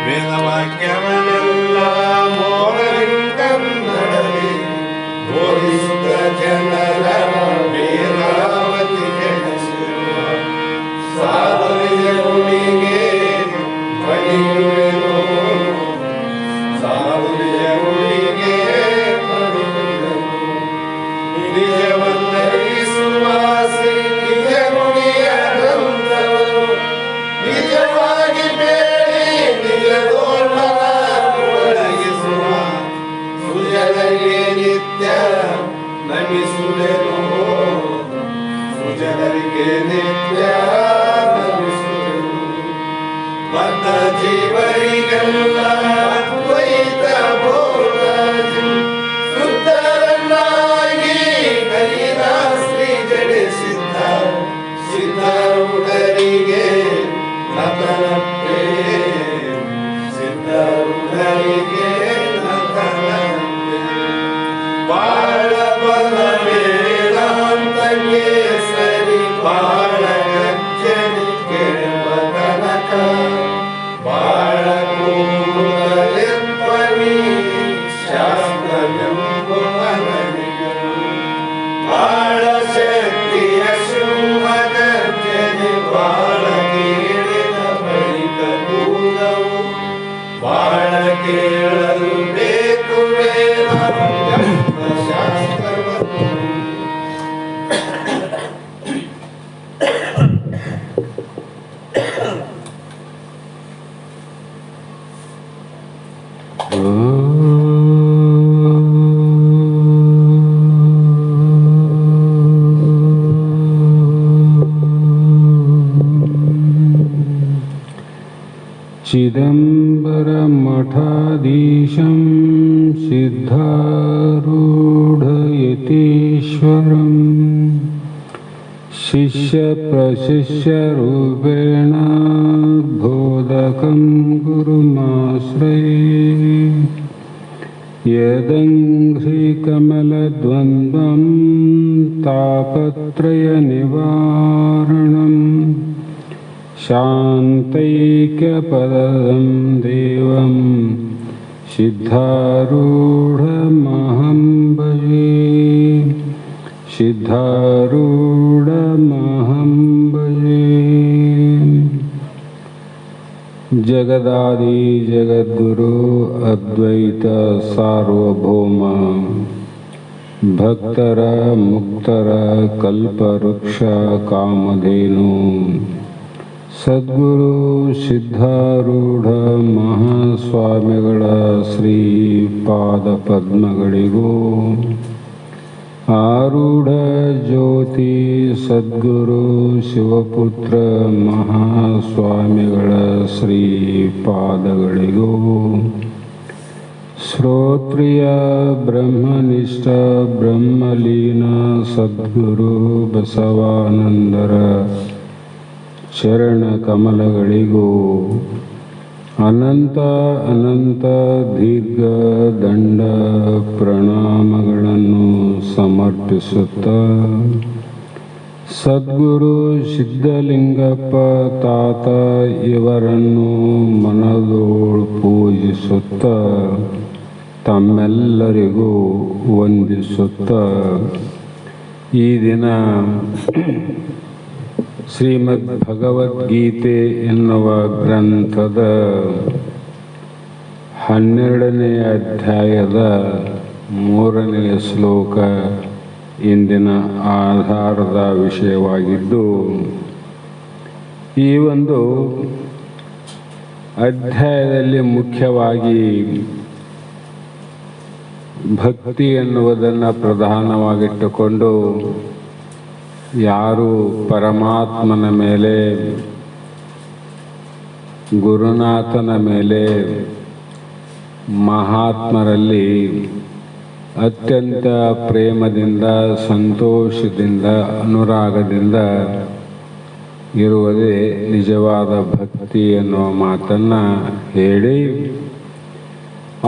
ವೇದವಾಕ್ಯವನ್ನೆಲ್ಲ ಮೋಡರಿಂದಡಲಿ ಬೋಧಿಸುತ್ತ ಜನರ ವೇದಾವತಿ ಕೆಡಿಸಿರುವ ಸಾಧುವಿಗೆ ಪಣಿಯುವೆನು ಸಾಧುವಿಗೆ ಪಣಿಯುವೆನು ನಿಜವನ್ನರಿಸುವ ನಿಜ ನುಡಿಯ ಗ್ರಂಥವನ್ನು ನಿಜವಾಗಿ ಬೇಡಿ ನಿಜದೋರ್ಣ ಒಳಗಿಸುವ ಸುಜನರಿಗೆ ನಿತ್ಯ ನಮಿಸುವೆನು ಸುಜನರಿಗೆ ನಿತ್ಯ ನಮಿಸುವೆನು ಬದ್ಧ ಜೀವರಿಗೆಲ್ಲ ಅದ್ವೈತ ಬೋಧಿ ಶುದ್ಧರನ್ನಾಗಿ ಕಲಿದ ಶ್ರೀ ಜಡೆ ಸಿದ್ಧ ಸಿದ್ಧಾರೂಢರಿಗೆ ನತನಪ್ಪೆ ಸಿದ್ಧಾರೂಢರಿಗೆ ನತನಪ್ಪೆ ಬಾಳ ಬಲ ವೇದಾಂತಕ್ಕೆ ಸರಿ ಬಾಳ ಗಜ್ಜನಿ ಕೇಳುವ ತನಕ ಬಾಳ ಕೂದಲೆಪ್ಪನಿ ಶಾಸ್ತ್ರವೆಂಬುವ ನನಗಳು ಬಾಳ ಶಕ್ತಿಯ ಶುಂಭ ಗರ್ಜನೆ ಬಾಳ ಕೇಳಿದ ಬಳಿಕ ಕೂದವು ಬಾಳ ಕೇಳಲು ಬೇಕು ವೇದಾಂತ ಶಾಸ್ತ್ರವನ್ನು चिदम्बरमठाधीशं सिद्धारूढयतीश्वरं शिष्यप्रशिष्यरूपेण बोधकं गुरुमाश्रये यदङ्घ्रिकमलद्वन्द्वं तापत्रयनिवारणम् शान्तैक्यपदं देवं सिद्धारूढमहं भजे सिद्धारूढमहं भजे जगदादि जगद्गुरु अद्वैत सार्वभौम भक्तर मुक्तर कल्पवृक्ष कामधेनु ಸದ್ಗುರು ಸಿದ್ಧಾರೂಢ ಮಹಾಸ್ವಾಮಿಗಳ ಶ್ರೀ ಪಾದ ಪದ್ಮಗಳಿಗೂ ಆರೂಢ ಜ್ಯೋತಿ ಸದ್ಗುರು ಶಿವಪುತ್ರ ಮಹಾಸ್ವಾಮಿಗಳ ಶ್ರೀ ಪಾದಗಳಿಗೂ ಶ್ರೋತ್ರಿಯ ಬ್ರಹ್ಮನಿಷ್ಠ ಬ್ರಹ್ಮಲೀನ ಸದ್ಗುರು ಬಸವಾನಂದರ ಶರಣ ಕಮಲಗಳಿಗೂ ಅನಂತ ಅನಂತ ದೀರ್ಘ ದಂಡ ಪ್ರಣಾಮಗಳನ್ನು ಸಮರ್ಪಿಸುತ್ತ ಸದ್ಗುರು ಸಿದ್ಧಲಿಂಗಪ್ಪ ತಾತ ಇವರನ್ನು ಮನದೋಳು ಪೂಜಿಸುತ್ತ ತಮ್ಮೆಲ್ಲರಿಗೂ ವಂದಿಸುತ್ತ ಈ ದಿನ ಶ್ರೀಮದ್ ಭಗವದ್ಗೀತೆ ಎನ್ನುವ ಗ್ರಂಥದ 12ನೇ ಅಧ್ಯಾಯದ 3ನೇ ಶ್ಲೋಕ ಇಂದಿನ ಆಧಾರದ ವಿಷಯವಾಗಿದ್ದು, ಈ ಒಂದು ಅಧ್ಯಾಯದಲ್ಲಿ ಮುಖ್ಯವಾಗಿ ಭಕ್ತಿ ಎನ್ನುವುದನ್ನು ಪ್ರಧಾನವಾಗಿಟ್ಟುಕೊಂಡು ಯಾರು ಪರಮಾತ್ಮನ ಮೇಲೆ ಗುರುನಾಥನ ಮೇಲೆ ಮಹಾತ್ಮರಲ್ಲಿ ಅತ್ಯಂತ ಪ್ರೇಮದಿಂದ ಸಂತೋಷದಿಂದ ಅನುರಾಗದಿಂದ ಇರುವುದೇ ನಿಜವಾದ ಭಕ್ತಿ ಎನ್ನುವ ಮಾತನ್ನು ಹೇಳಿ,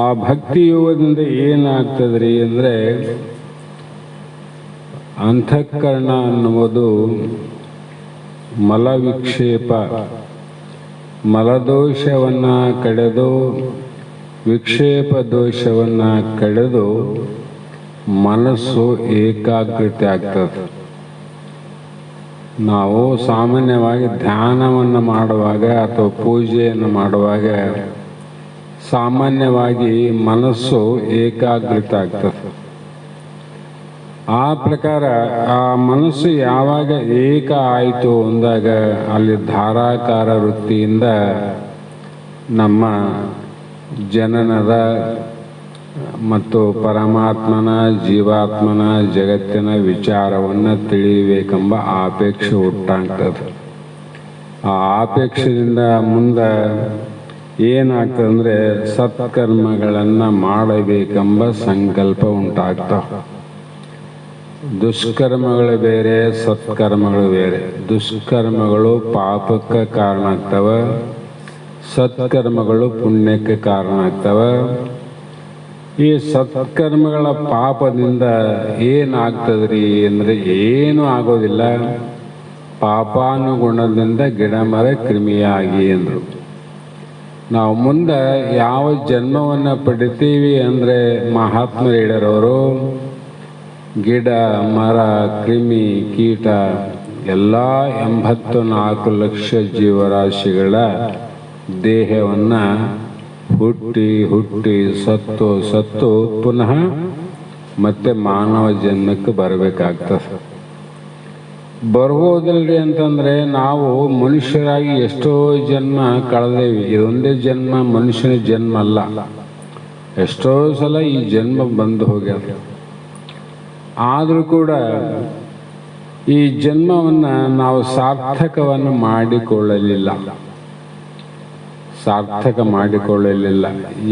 ಆ ಭಕ್ತಿ ಇರುವುದರಿಂದ ಏನಾಗ್ತದ್ರಿ ಅಂದರೆ ಅಂತಃಕರಣ ಅನ್ನುವುದು ಮಲವಿಕ್ಷೇಪ ಮಲದೋಷವನ್ನು ಕಳೆದು ವಿಕ್ಷೇಪ ದೋಷವನ್ನು ಕಳೆದು ಮನಸ್ಸು ಏಕಾಗ್ರತೆ ಆಗ್ತದೆ. ನಾವು ಸಾಮಾನ್ಯವಾಗಿ ಧ್ಯಾನವನ್ನು ಮಾಡುವಾಗ ಅಥವಾ ಪೂಜೆಯನ್ನು ಮಾಡುವಾಗ ಸಾಮಾನ್ಯವಾಗಿ ಮನಸ್ಸು ಏಕಾಗ್ರತೆ ಆಗ್ತದೆ. ಆ ಪ್ರಕಾರ ಆ ಮನಸ್ಸು ಯಾವಾಗ ಏಕ ಆಯಿತು ಅಂದಾಗ ಅಲ್ಲಿ ಧಾರಾಕಾರ ವೃತ್ತಿಯಿಂದ ನಮ್ಮ ಜನನದ ಮತ್ತು ಪರಮಾತ್ಮನ ಜೀವಾತ್ಮನ ಜಗತ್ತಿನ ವಿಚಾರವನ್ನು ತಿಳಿಯಬೇಕೆಂಬ ಆಪೇಕ್ಷೆ ಹುಟ್ಟಾಗ್ತದೆ. ಆ ಆಪೇಕ್ಷೆಯಿಂದ ಮುಂದೆ ಏನಾಗ್ತದಂದರೆ ಸತ್ಕರ್ಮಗಳನ್ನು ಮಾಡಬೇಕೆಂಬ ಸಂಕಲ್ಪ ಉಂಟಾಗ್ತವೆ. ದುಷ್ಕರ್ಮಗಳು ಬೇರೆ, ಸತ್ಕರ್ಮಗಳು ಬೇರೆ. ದುಷ್ಕರ್ಮಗಳು ಪಾಪಕ್ಕೆ ಕಾರಣ ಆಗ್ತವೆ, ಸತ್ಕರ್ಮಗಳು ಪುಣ್ಯಕ್ಕೆ ಕಾರಣ ಆಗ್ತವೆ. ಈ ಸತ್ಕರ್ಮಗಳ ಪಾಪದಿಂದ ಏನಾಗ್ತದ್ರಿ ಅಂದರೆ ಏನೂ ಆಗೋದಿಲ್ಲ. ಪಾಪಾನುಗುಣದಿಂದ ಗಿಡಮರ ಕ್ರಿಮಿಯಾಗಿ ಎಂದರು. ನಾವು ಮುಂದೆ ಯಾವ ಜನ್ಮವನ್ನು ಪಡಿತೀವಿ ಅಂದರೆ ಮಹಾತ್ಮರು ಹೇಳಿರೋರು ಗಿಡ ಮರ ಕ್ರಿಮಿ ಕೀಟ ಎಲ್ಲ 84 ಲಕ್ಷ ಜೀವರಾಶಿಗಳ ದೇಹವನ್ನು ಹುಟ್ಟಿ ಹುಟ್ಟಿ ಸತ್ತು ಸತ್ತು ಪುನಃ ಮತ್ತೆ ಮಾನವ ಜನ್ಮಕ್ಕೆ ಬರಬೇಕಾಗ್ತದೆ. ಬರ್ಬೋದಲ್ರಿ ಅಂತಂದರೆ ನಾವು ಮನುಷ್ಯರಾಗಿ ಎಷ್ಟೋ ಜನ್ಮ ಕಳೆದೇವಿ. ಇದೊಂದೇ ಜನ್ಮ ಮನುಷ್ಯನ ಜನ್ಮ ಅಲ್ಲ, ಎಷ್ಟೋ ಸಲ ಈ ಜನ್ಮ ಬಂದು ಹೋಗ್ಯದ. ಆದರೂ ಕೂಡ ಈ ಜನ್ಮವನ್ನು ನಾವು ಸಾರ್ಥಕ ಮಾಡಿಕೊಳ್ಳಲಿಲ್ಲ.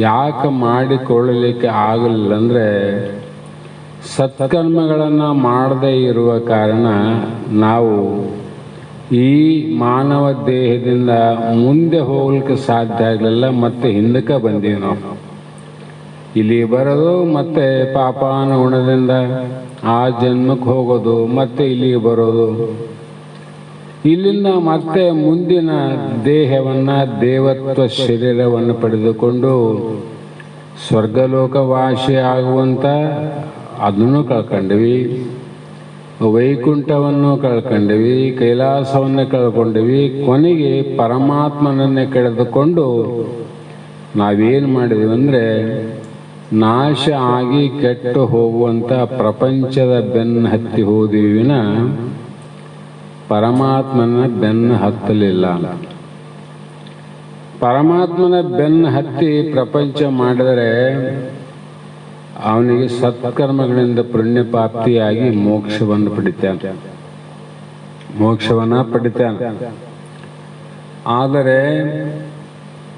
ಯಾಕೆ ಮಾಡಿಕೊಳ್ಳಲಿಕ್ಕೆ ಆಗಲಿಲ್ಲ ಅಂದರೆ ಸತ್ಕರ್ಮಗಳನ್ನು ಮಾಡದೇ ಇರುವ ಕಾರಣ ನಾವು ಈ ಮಾನವ ದೇಹದಿಂದ ಮುಂದೆ ಹೋಗ್ಲಿಕ್ಕೆ ಸಾಧ್ಯ ಆಗಲಿಲ್ಲ. ಮತ್ತೆ ಹಿಂದಕ್ಕೆ ಬಂದೀವಿ. ನಾವು ಇಲ್ಲಿ ಬರೋದು ಮತ್ತೆ ಪಾಪಾನುಗುಣದಿಂದ ಆ ಜನ್ಮಕ್ಕೆ ಹೋಗೋದು, ಮತ್ತೆ ಇಲ್ಲಿಗೆ ಬರೋದು, ಇಲ್ಲಿಂದ ಮತ್ತೆ ಮುಂದಿನ ದೇಹವನ್ನು ದೇವತ್ವ ಶರೀರವನ್ನು ಪಡೆದುಕೊಂಡು ಸ್ವರ್ಗಲೋಕವಾಸಿ ಆಗುವಂಥ ಅದನ್ನು ಕಳ್ಕೊಂಡ್ವಿ, ವೈಕುಂಠವನ್ನು ಕಳ್ಕೊಂಡ್ವಿ, ಕೈಲಾಸವನ್ನು ಕಳ್ಕೊಂಡ್ವಿ. ಕೊನೆಗೆ ಪರಮಾತ್ಮನನ್ನೇ ಕಳೆದುಕೊಂಡು ನಾವೇನು ಮಾಡಿದ್ವಿ ಅಂದರೆ ನಾಶ ಆಗಿ ಕೆಟ್ಟು ಹೋಗುವಂಥ ಪ್ರಪಂಚದ ಬೆನ್ನು ಹತ್ತಿ ಹೋದಿವಿನ ಪರಮಾತ್ಮನ ಬೆನ್ನು ಹತ್ತಲಿಲ್ಲ. ಪರಮಾತ್ಮನ ಬೆನ್ನು ಹತ್ತಿ ಪ್ರಪಂಚ ಮಾಡಿದರೆ ಅವನಿಗೆ ಸತ್ಕರ್ಮಗಳಿಂದ ಪುಣ್ಯಪ್ರಾಪ್ತಿಯಾಗಿ ಮೋಕ್ಷವನ್ನು ಪಡಿತಾನೆ. ಆದರೆ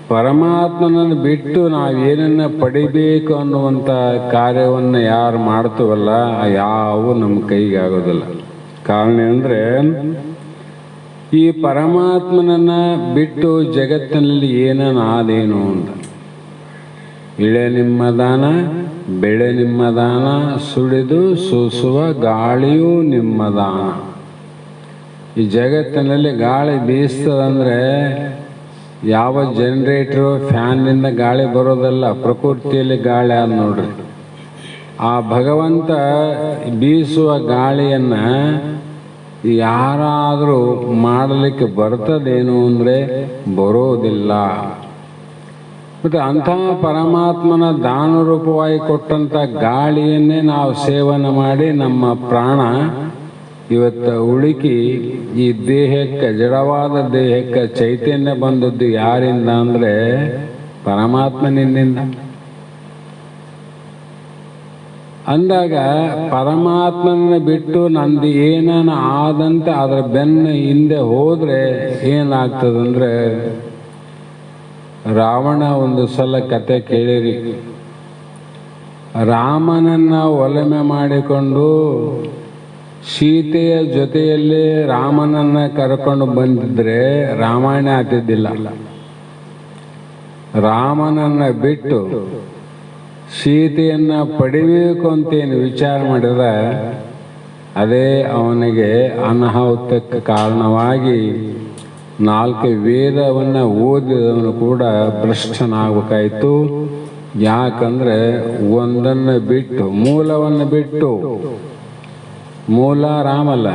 ಪರಮಾತ್ಮನನ್ನು ಬಿಟ್ಟು ನಾವೇನನ್ನ ಪಡಿಬೇಕು ಅನ್ನುವಂಥ ಕಾರ್ಯವನ್ನು ಯಾರು ಮಾಡ್ತೀವಲ್ಲ ಯಾವು ನಮ್ಮ ಕೈಗೆ ಆಗೋದಿಲ್ಲ. ಕಾರಣ ಅಂದರೆ ಈ ಪರಮಾತ್ಮನನ್ನು ಬಿಟ್ಟು ಜಗತ್ತಿನಲ್ಲಿ ಏನೇನು ಅಂತ ಇಳೆ ನಿಮ್ಮ ದಾನ ಬೆಳೆ ನಿಮ್ಮ ದಾನ ಸುಳಿದು ಸೂಸುವ ಗಾಳಿಯೂ ನಿಮ್ಮ ದಾನ. ಈ ಜಗತ್ತಿನಲ್ಲಿ ಗಾಳಿ ಬೀಸ್ತದಂದರೆ ಯಾವ ಜನರೇಟ್ರು ಫ್ಯಾನ್ನಿಂದ ಗಾಳಿ ಬರೋದಲ್ಲ, ಪ್ರಕೃತಿಯಲ್ಲಿ ಗಾಳಿ ಆದ ನೋಡ್ರಿ. ಆ ಭಗವಂತ ಬೀಸುವ ಗಾಳಿಯನ್ನು ಯಾರಾದರೂ ಮಾಡಲಿಕ್ಕೆ ಬರ್ತದೇನು ಅಂದರೆ ಬರೋದಿಲ್ಲ. ಮತ್ತು ಅಂಥ ಪರಮಾತ್ಮನ ದಾನರೂಪವಾಗಿ ಕೊಟ್ಟಂಥ ಗಾಳಿಯನ್ನೇ ನಾವು ಸೇವನೆ ಮಾಡಿ ನಮ್ಮ ಪ್ರಾಣ ಇವತ್ತು ಉಳುಕಿ ಈ ದೇಹಕ್ಕೆ, ಜಡವಾದ ದೇಹಕ್ಕೆ ಚೈತನ್ಯ ಬಂದದ್ದು ಯಾರಿಂದ ಅಂದರೆ ಪರಮಾತ್ಮನಿಂದ. ಅಂದಾಗ ಪರಮಾತ್ಮನ ಬಿಟ್ಟು ನಂದು ಏನಾನ ಆದಂತೆ ಅದರ ಬೆನ್ನ ಹಿಂದೆ ಹೋದರೆ ಏನಾಗ್ತದಂದ್ರೆ, ರಾವಣ ಒಂದು ಸಲ ಕತೆ ಕೇಳಿರಿ. ರಾಮನನ್ನು ಒಲಮೆ ಮಾಡಿಕೊಂಡು ಸೀತೆಯ ಜೊತೆಯಲ್ಲಿ ರಾಮನನ್ನು ಕರ್ಕೊಂಡು ಬಂದಿದ್ರೆ ರಾಮಾಯಣ ಆಗ್ತಿದ್ದಿಲ್ಲ. ರಾಮನನ್ನು ಬಿಟ್ಟು ಸೀತೆಯನ್ನು ಪಡಿಬೇಕು ಅಂತೇನು ವಿಚಾರ ಮಾಡಿದ್ರೆ ಅದೇ ಅವನಿಗೆ ಅನಾಹುತಕ್ಕೆ ಕಾರಣವಾಗಿ 4 ವೇದವನ್ನು ಓದಿದವನು ಕೂಡ ಭ್ರಷ್ಟನಾಗಬೇಕಾಯಿತು. ಯಾಕಂದರೆ ಒಂದನ್ನು ಬಿಟ್ಟು, ಮೂಲವನ್ನು ಬಿಟ್ಟು, ಮೂಲ ರಾಮಲ್ಲ,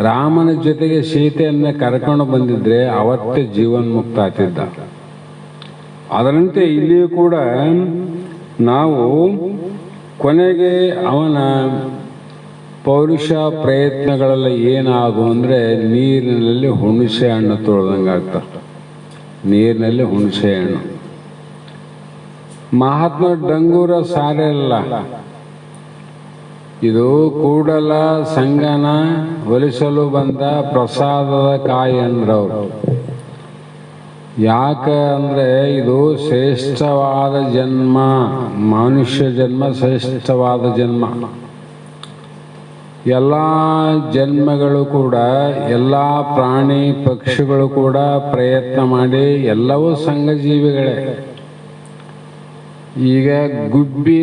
ರಾಮನ ಜೊತೆಗೆ ಸೀತೆಯನ್ನು ಕರ್ಕೊಂಡು ಬಂದಿದ್ರೆ ಅವತ್ತೇ ಜೀವನ್ಮುಕ್ತ ಆಗ್ತಿದ್ದ. ಅದರಂತೆ ಇಲ್ಲಿಯೂ ಕೂಡ ನಾವು ಕೊನೆಗೆ ಅವನ ಪೌರುಷ ಪ್ರಯತ್ನಗಳೆಲ್ಲ ಏನಾದವು ಅಂದರೆ ನೀರಿನಲ್ಲಿ ಹುಣಸೆ ಹಣ್ಣು ತೊಳೆದಂಗೆ ಆಗ್ತದೆ. ನೀರಿನಲ್ಲಿ ಹುಣಸೆ ಹಣ್ಣು. ಮಹಾತ್ಮ ಡಂಗೂರ ಸಾರೆ ಅಲ್ಲ ಇದು, ಕೂಡಲ ಸಂಗನ ಒಲಿಸಲು ಬಂದ ಪ್ರಸಾದದ ಕಾಯಿ ಅಂದ್ರವ್ರು. ಯಾಕೆ ಅಂದರೆ ಇದು ಶ್ರೇಷ್ಠವಾದ ಜನ್ಮ, ಮನುಷ್ಯ ಜನ್ಮ ಶ್ರೇಷ್ಠವಾದ ಜನ್ಮ. ಎಲ್ಲ ಜನ್ಮಗಳು ಕೂಡ, ಎಲ್ಲ ಪ್ರಾಣಿ ಪಕ್ಷಿಗಳು ಕೂಡ ಪ್ರಯತ್ನ ಮಾಡಿ ಎಲ್ಲವೂ ಸಂಘಜೀವಿಗಳೇ. ಈಗ ಗುಬ್ಬಿ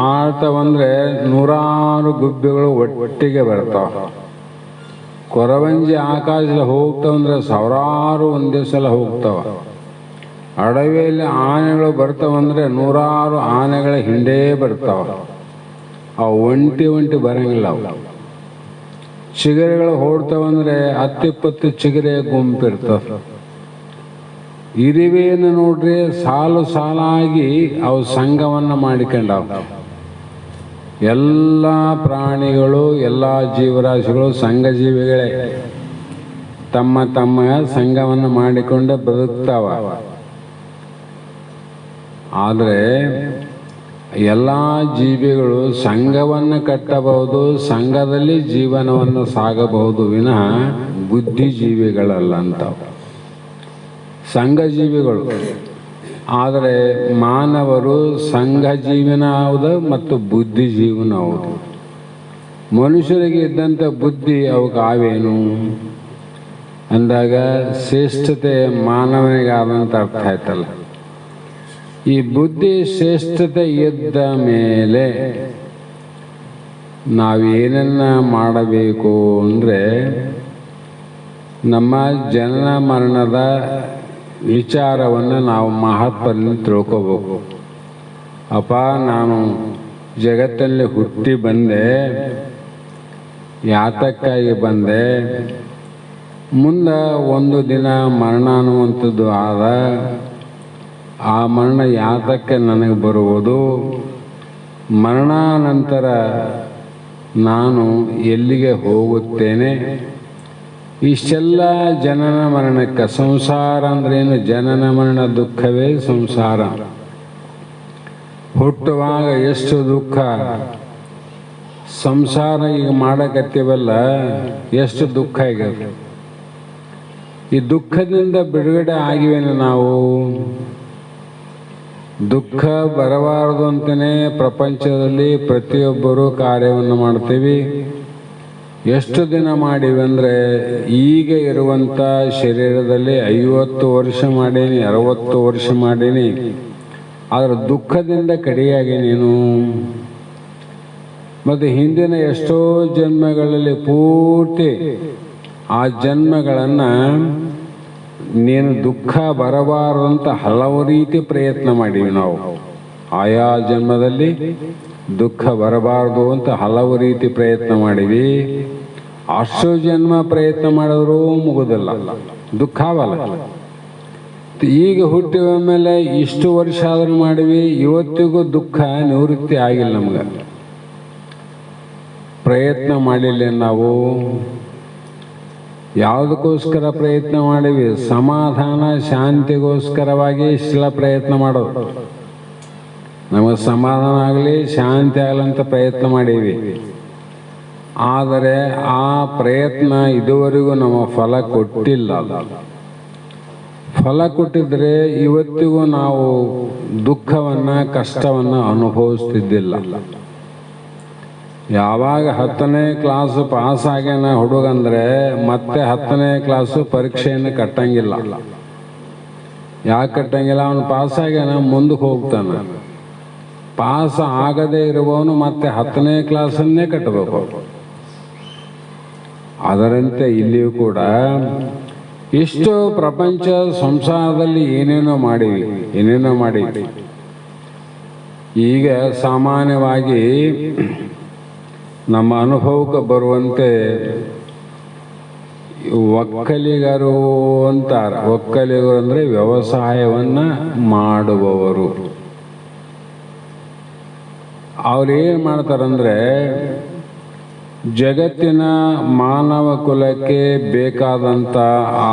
ಆಡ್ತಾವಂದ್ರೆ 100 ಗುಬ್ಬಿಗಳು ಒಟ್ಟಿಗೆ ಬರ್ತಾವ. ಕೊರವಂಜಿ ಆಕಾಶದಲ್ಲಿ ಹೋಗ್ತಾವಂದ್ರೆ 1000 ಒಂದೇ ಸಲ ಹೋಗ್ತಾವ. ಅಡವಿಯಲ್ಲಿ ಆನೆಗಳು ಬರ್ತಾವಂದ್ರೆ 100 ಆನೆಗಳ ಹಿಂಡೇ ಬರ್ತಾವ. ಅವು ಒಂಟಿ ಬರಂಗಿಲ್ಲ. ಅವು ಚಿಗರೆಗಳು ಹೊಡ್ತಾವಂದ್ರೆ 10-20 ಚಿಗರೆ ಗುಂಪಿರ್ತವೆ. ಇರುವೆಯನ್ನು ನೋಡ್ರಿ, ಸಾಲು ಸಾಲಾಗಿ ಅವು ಸಂಘವನ್ನು ಮಾಡಿಕೊಂಡವು. ಎಲ್ಲ ಪ್ರಾಣಿಗಳು, ಎಲ್ಲ ಜೀವರಾಶಿಗಳು ಸಂಘಜೀವಿಗಳೇ. ತಮ್ಮ ತಮ್ಮ ಸಂಘವನ್ನು ಮಾಡಿಕೊಂಡು ಬದುಕ್ತಾವ. ಆದರೆ ಎಲ್ಲ ಜೀವಿಗಳು ಸಂಘವನ್ನು ಕಟ್ಟಬಹುದು, ಸಂಘದಲ್ಲಿ ಜೀವನವನ್ನು ಸಾಗಬಹುದು ವಿನಃ ಬುದ್ಧಿಜೀವಿಗಳಲ್ಲ ಅಂತವು. ಸಂಘಜೀವಿಗಳು. ಆದರೆ ಮಾನವರು ಸಂಘಜೀವನ ಹೌದು ಮತ್ತು ಬುದ್ಧಿಜೀವನ ಹೌದು. ಮನುಷ್ಯರಿಗೆ ಇದ್ದಂಥ ಬುದ್ಧಿ ಅವಕ್ಕೆ ಆವೇನು ಅಂದಾಗ ಶ್ರೇಷ್ಠತೆ ಮಾನವನಿಗಾದಂಥ ಅರ್ಥ ಆಯ್ತಲ್ಲ. ಈ ಬುದ್ಧಿ ಶ್ರೇಷ್ಠತೆ ಇದ್ದ ಮೇಲೆ ನಾವೇನನ್ನ ಮಾಡಬೇಕು ಅಂದರೆ ನಮ್ಮ ಜನನ ಮರಣದ ವಿಚಾರವನ್ನು ನಾವು ಮಹತ್ವದಲ್ಲಿ ತಿಳ್ಕೋಬೇಕು. ಅಪ್ಪ, ನಾನು ಜಗತ್ತಲ್ಲಿ ಹುಟ್ಟಿ ಬಂದೆ, ಯಾತಕ್ಕಾಗಿ ಬಂದೆ, ಮುಂದೆ ಒಂದು ದಿನ ಮರಣ ಅನ್ನುವಂಥದ್ದು ಆದ, ಆ ಮರಣ ಯಾತಕ್ಕೆ ನನಗೆ ಬರುವುದು, ಮರಣಾನಂತರ ನಾನು ಎಲ್ಲಿಗೆ ಹೋಗುತ್ತೇನೆ, ಇಷ್ಟೆಲ್ಲ ಜನನ ಮರಣಕ್ಕೆ. ಸಂಸಾರ ಅಂದ್ರೇನು? ಜನನ ಮರಣ ದುಃಖವೇ ಸಂಸಾರ. ಹುಟ್ಟುವಾಗ ಎಷ್ಟು ದುಃಖ, ಸಂಸಾರ ಈಗ ಮಾಡಕತ್ತೀವಲ್ಲ ಎಷ್ಟು ದುಃಖ ಆಗ್ಯದ. ಈ ದುಃಖದಿಂದ ಬಿಡುಗಡೆ ಆಗಿವೇನು ನಾವು? ದುಃಖ ಬರಬಾರದು ಅಂತಲೇ ಪ್ರಪಂಚದಲ್ಲಿ ಪ್ರತಿಯೊಬ್ಬರೂ ಕಾರ್ಯವನ್ನು ಮಾಡ್ತೀವಿ. ಎಷ್ಟು ದಿನ ಮಾಡಿವಿ ಅಂದರೆ, ಈಗ ಇರುವಂಥ ಶರೀರದಲ್ಲಿ 50 ವರ್ಷ ಮಾಡೀನಿ, 60 ವರ್ಷ ಮಾಡೀನಿ. ಆದರೆ ದುಃಖದಿಂದ ಕಡಿಯಾಗಿ ನೀನು. ಮತ್ತು ಹಿಂದಿನ ಎಷ್ಟೋ ಜನ್ಮಗಳಲ್ಲಿ ಪೂರ್ತಿ ಆ ಜನ್ಮಗಳನ್ನು ನೀನು ದುಃಖ ಬರಬಾರದಂತ ಹಲವು ರೀತಿ ಪ್ರಯತ್ನ ಮಾಡೀವಿ ನಾವು. ಆಯಾ ಜನ್ಮದಲ್ಲಿ ದುಃಖ ಬರಬಾರ್ದು ಅಂತ ಹಲವು ರೀತಿ ಪ್ರಯತ್ನ ಮಾಡೀವಿ. ಅಷ್ಟು ಜನ್ಮ ಪ್ರಯತ್ನ ಮಾಡಿದ್ರೂ ಮುಗುದಿಲ್ಲ, ದುಃಖ ಆಗಲ್ಲ. ಈಗ ಹುಟ್ಟಿದ ಮೇಲೆ ಇಷ್ಟು ವರ್ಷ ಆದ್ರೂ ಮಾಡಿವಿ, ಇವತ್ತಿಗೂ ದುಃಖ ನಿವೃತ್ತಿ ಆಗಿಲ್ಲ. ನಮ್ಗೆ ಪ್ರಯತ್ನ ಮಾಡಿಲ್ಲ. ನಾವು ಯಾವುದಕ್ಕೋಸ್ಕರ ಪ್ರಯತ್ನ ಮಾಡಿವಿ? ಸಮಾಧಾನ ಶಾಂತಿಗೋಸ್ಕರವಾಗಿ ಇಷ್ಟೆಲ್ಲ ಪ್ರಯತ್ನ ಮಾಡೋದು. ನಮಗೆ ಸಮಾಧಾನ ಆಗಲಿ, ಶಾಂತಿ ಆಗಲಂತ ಪ್ರಯತ್ನ ಮಾಡೀವಿ. ಆದರೆ ಆ ಪ್ರಯತ್ನ ಇದುವರೆಗೂ ನಮ್ಮ ಫಲ ಕೊಟ್ಟಿಲ್ಲ. ಫಲ ಕೊಟ್ಟಿದ್ರೆ ಇವತ್ತಿಗೂ ನಾವು ದುಃಖವನ್ನು, ಕಷ್ಟವನ್ನು ಅನುಭವಿಸ್ತಿದ್ದಿಲ್ಲ. ಯಾವಾಗ 10ನೇ ಕ್ಲಾಸು ಪಾಸ್ ಆಗ್ಯಾನ ಹುಡುಗಂದ್ರೆ ಮತ್ತೆ 10ನೇ ಕ್ಲಾಸು ಪರೀಕ್ಷೆಯನ್ನು ಕಟ್ಟಂಗಿಲ್ಲ. ಯಾಕೆ ಕಟ್ಟಂಗಿಲ್ಲ? ಅವನು ಪಾಸ್ ಆಗ್ಯಾನ, ಮುಂದಕ್ಕೆ ಹೋಗ್ತಾನೆ. ಪಾಸ್ ಆಗದೇ ಇರುವವನು ಮತ್ತೆ 10ನೇ ಕ್ಲಾಸನ್ನೇ ಕಟ್ಟಬೇಕು. ಅದರಂತೆ ಇಲ್ಲಿಯೂ ಕೂಡ ಇಷ್ಟು ಪ್ರಪಂಚ ಸಂಸಾರದಲ್ಲಿ ಏನೇನೋ ಮಾಡಿವಿ. ಈಗ ಸಾಮಾನ್ಯವಾಗಿ ನಮ್ಮ ಅನುಭವಕ್ಕೆ ಬರುವಂತೆ ಒಕ್ಕಲಿಗರು ಅಂತಾರೆ. ಒಕ್ಕಲಿಗರು ಅಂದರೆ ವ್ಯವಸಾಯವನ್ನು ಮಾಡುವವರು. ಅವ್ರೇನು ಮಾಡ್ತಾರಂದ್ರೆ ಜಗತ್ತಿನ ಮಾನವ ಕುಲಕ್ಕೆ ಬೇಕಾದಂಥ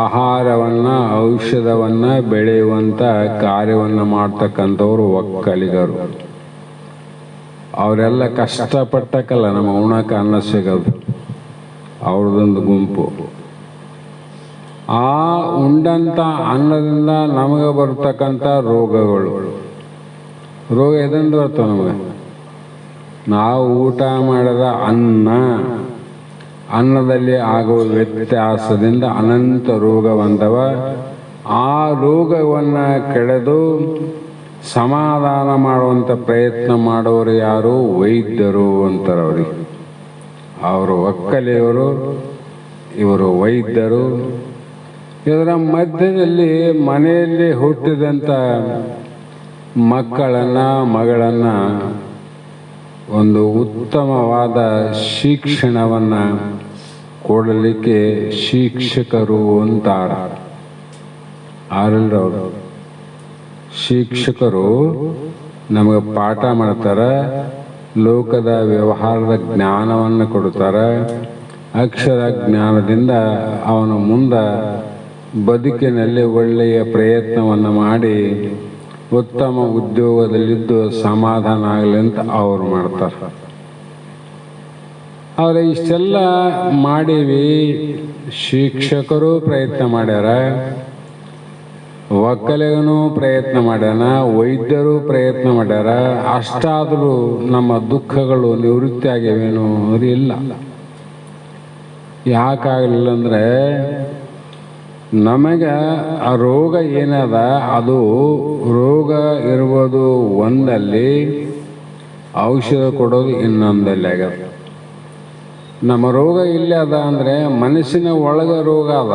ಆಹಾರವನ್ನು, ಔಷಧವನ್ನು ಬೆಳೆಯುವಂಥ ಕಾರ್ಯವನ್ನು ಮಾಡ್ತಕ್ಕಂಥವ್ರು ಒಕ್ಕಲಿಗರು. ಅವರೆಲ್ಲ ಕಷ್ಟಪಟ್ಟಕ್ಕಲ್ಲ ನಮ್ಮ ಉಣಕ್ಕೆ ಅನ್ನ ಸಿಗೋದು, ಅವ್ರದ್ದೊಂದು ಗುಂಪು. ಆ ಉಂಡಂಥ ಅನ್ನದಿಂದ ನಮಗೆ ಬರ್ತಕ್ಕಂಥ ರೋಗಗಳು, ರೋಗ ಎದರಿಂದ ಬರ್ತವೆ ನಮಗೆ? ನಾವು ಊಟ ಮಾಡಿದ ಅನ್ನದಲ್ಲಿ ಆಗುವ ವ್ಯತ್ಯಾಸದಿಂದ ಅನಂತ ರೋಗ ಬಂದವ. ಆ ರೋಗವನ್ನು ಕೆಳೆದು ಸಮಾಧಾನ ಮಾಡುವಂಥ ಪ್ರಯತ್ನ ಮಾಡೋರು ಯಾರು? ವೈದ್ಯರು ಅಂತಾರೆ ಅವ್ರಿಗೆ. ಅವರು ಒಕ್ಕಲಿಗರು, ಇವರು ವೈದ್ಯರು. ಇದರ ಮಧ್ಯದಲ್ಲಿ ಮನೆಯಲ್ಲಿ ಹುಟ್ಟಿದಂಥ ಮಗಳನ್ನು ಒಂದು ಉತ್ತಮವಾದ ಶಿಕ್ಷಣವನ್ನು ಕೊಡಲಿಕ್ಕೆ ಶಿಕ್ಷಕರು ಅಂತಾರೆ. ಆರಲ್ರವರು ಶಿಕ್ಷಕರು ನಮಗೆ ಪಾಠ ಮಾಡ್ತಾರೆ, ಲೋಕದ ವ್ಯವಹಾರದ ಜ್ಞಾನವನ್ನು ಕೊಡ್ತಾರೆ. ಅಕ್ಷರ ಜ್ಞಾನದಿಂದ ಅವನು ಮುಂದೆ ಬದುಕಿನಲ್ಲಿ ಒಳ್ಳೆಯ ಪ್ರಯತ್ನವನ್ನು ಮಾಡಿ ಉತ್ತಮ ಉದ್ಯೋಗದಲ್ಲಿದ್ದು ಸಮಾಧಾನ ಆಗಲಿ ಅಂತ ಅವ್ರು ಮಾಡ್ತಾರೆ. ಆದರೆ ಇಷ್ಟೆಲ್ಲ ಮಾಡೀವಿ, ಶಿಕ್ಷಕರು ಪ್ರಯತ್ನ ಮಾಡ್ಯಾರ, ಒಕ್ಕಲಿಗನೂ ಪ್ರಯತ್ನ ಮಾಡ್ಯಾನ, ವೈದ್ಯರು ಪ್ರಯತ್ನ ಮಾಡ್ಯಾರ. ಅಷ್ಟಾದರೂ ನಮ್ಮ ದುಃಖಗಳು ನಿವೃತ್ತಿ ಆಗ್ಯಾವೇನು ಅಂದ್ರೆ ಇಲ್ಲ. ಯಾಕಾಗಲಿಲ್ಲ ಅಂದರೆ ನಮಗೆ ಆ ರೋಗ ಏನದ, ಅದು ರೋಗ ಇರುವುದು ಒಂದಲ್ಲಿ, ಔಷಧ ಕೊಡೋದು ಇನ್ನೊಂದಲ್ಲಿ ಆಗ್ಯದ. ನಮ್ಮ ರೋಗ ಇಲ್ಲೇ ಅದ ಅಂದರೆ ಮನಸ್ಸಿನ ಒಳಗೆ ರೋಗ ಅದ.